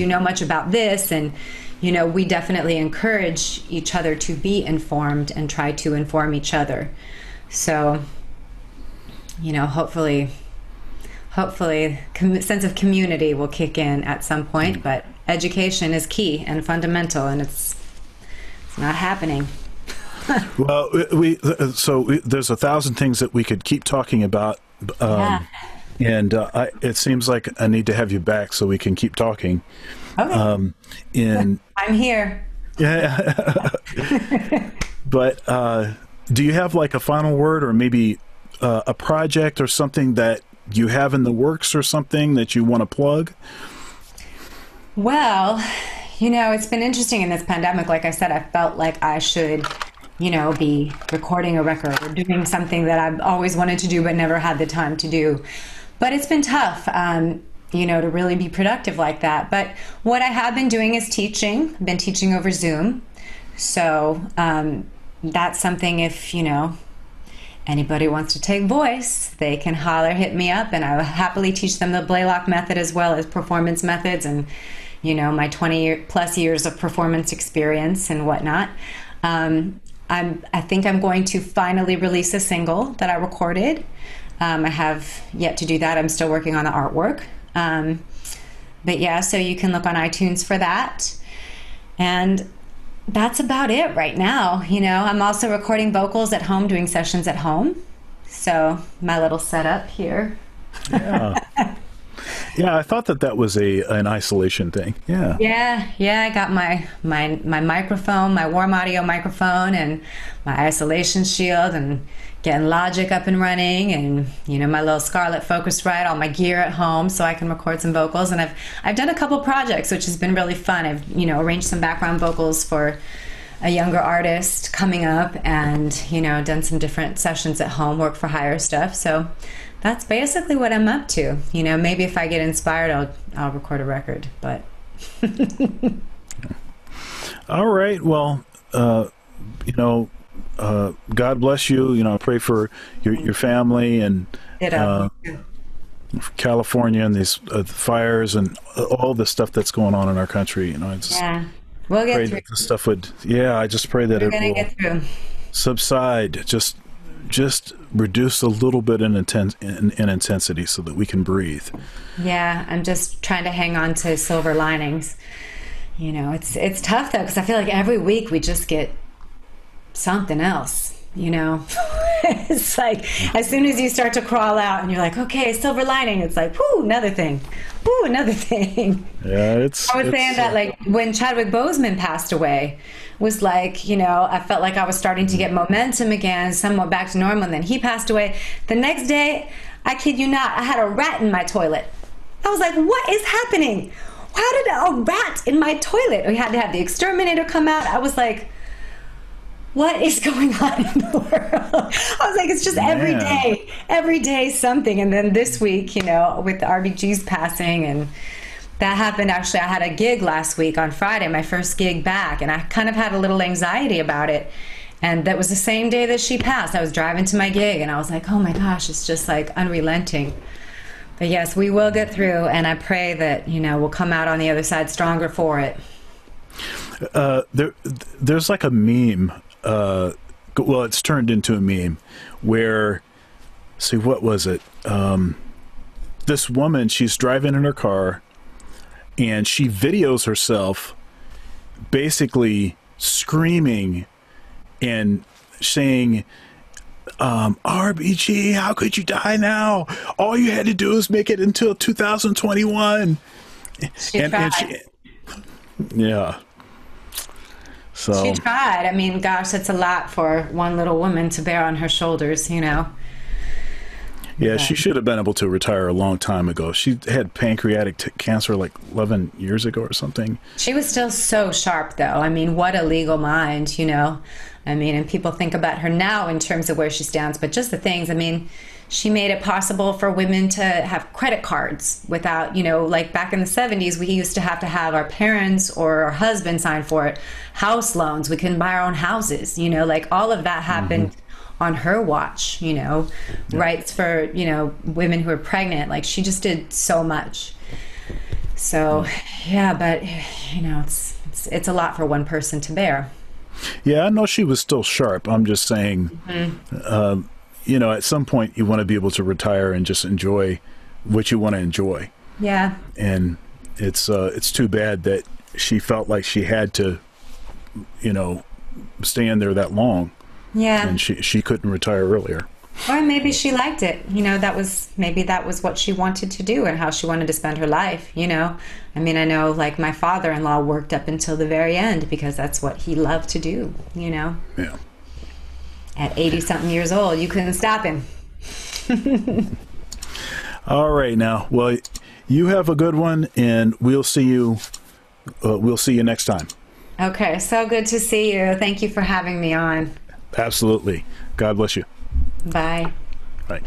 you know much about this? And, we definitely encourage each other to be informed and try to inform each other. So, hopefully sense of community will kick in at some point, but education is key and fundamental, and it's not happening. Well, there's 1,000 things that we could keep talking about, and it seems like I need to have you back so we can keep talking. Okay. I'm here. Yeah. But do you have like a final word, or maybe a project or something that you have in the works or something that you want to plug? Well, it's been interesting in this pandemic. Like I said, I felt like I should, be recording a record or doing something that I've always wanted to do but never had the time to do. But it's been tough, to really be productive like that. But what I have been doing is teaching. I've been teaching over Zoom. So that's something, if, anybody wants to take voice, they can hit me up, and I will happily teach them the Blaylock method as well as performance methods and, my 20+ years of performance experience and whatnot. I think I'm going to finally release a single that I recorded. I have yet to do that. I'm still working on the artwork. But yeah, so you can look on iTunes for that. And that's about it right now. I'm also recording vocals at home, doing sessions at home. So my little setup here. Yeah. Yeah, I thought that was an isolation thing. Yeah. Yeah. I got my microphone, my warm audio microphone, and my isolation shield, and getting Logic up and running, and my little Scarlett Focusrite, all my gear at home, so I can record some vocals. And I've done a couple projects, which has been really fun. I've arranged some background vocals for a younger artist coming up, and done some different sessions at home, work for hire stuff. So that's basically what I'm up to. Maybe if I get inspired, I'll record a record. But all right. Well, God bless you. I pray for your family and California and these fires and all the stuff that's going on in our country. We'll get through. That the stuff would. Yeah, I just pray that it will get through. Subside. Just reduce a little bit in intensity so that we can breathe. Yeah, I'm just trying to hang on to silver linings. It's tough though, because I feel like every week we just get something else. It's like as soon as you start to crawl out and you're like, okay, silver lining, it's like, whoo, another thing. Yeah, I was saying that, like, when Chadwick Boseman passed away, was like, I felt like I was starting to get momentum again, somewhat back to normal, and then he passed away. The next day, I kid you not, I had a rat in my toilet. I was like, what is happening? How did a rat in my toilet? We had to have the exterminator come out. I was like, what is going on in the world? I was like, it's just every day something. And then this week, with the RBG's passing, and that happened. Actually, I had a gig last week on Friday, my first gig back, and I kind of had a little anxiety about it. And that was the same day that she passed. I was driving to my gig and I was like, oh my gosh, it's just like unrelenting. But yes, we will get through, and I pray that, we'll come out on the other side stronger for it. There's like a meme, well, it's turned into a meme where, see, what was it? This woman, she's driving in her car and she videos herself basically screaming and saying, RBG, how could you die now? All you had to do is make it until 2021. She tried. Yeah. So she tried. I mean, gosh, that's a lot for one little woman to bear on her shoulders, Yeah, she should have been able to retire a long time ago. She had pancreatic cancer like 11 years ago or something. She was still so sharp, though. I mean, what a legal mind, I mean, and people think about her now in terms of where she stands, but just the things, I mean, she made it possible for women to have credit cards without, like back in the 70s, we used to have our parents or our husband sign for it. House loans, we couldn't buy our own houses, like all of that happened on her watch, rights for, women who are pregnant. Like she just did so much. So, yeah, but, it's a lot for one person to bear. Yeah, I know she was still sharp. I'm just saying, at some point you want to be able to retire and just enjoy what you want to enjoy. Yeah. And it's too bad that she felt like she had to, stay in there that long. Yeah. And she couldn't retire earlier. Or maybe she liked it. That was what she wanted to do and how she wanted to spend her life, I mean, I know like my father-in-law worked up until the very end because that's what he loved to do, Yeah. At 80-something years old, you couldn't stop him. All right now. Well, you have a good one, and we'll see you next time. Okay, so good to see you. Thank you for having me on. Absolutely. God bless you. Bye. Bye.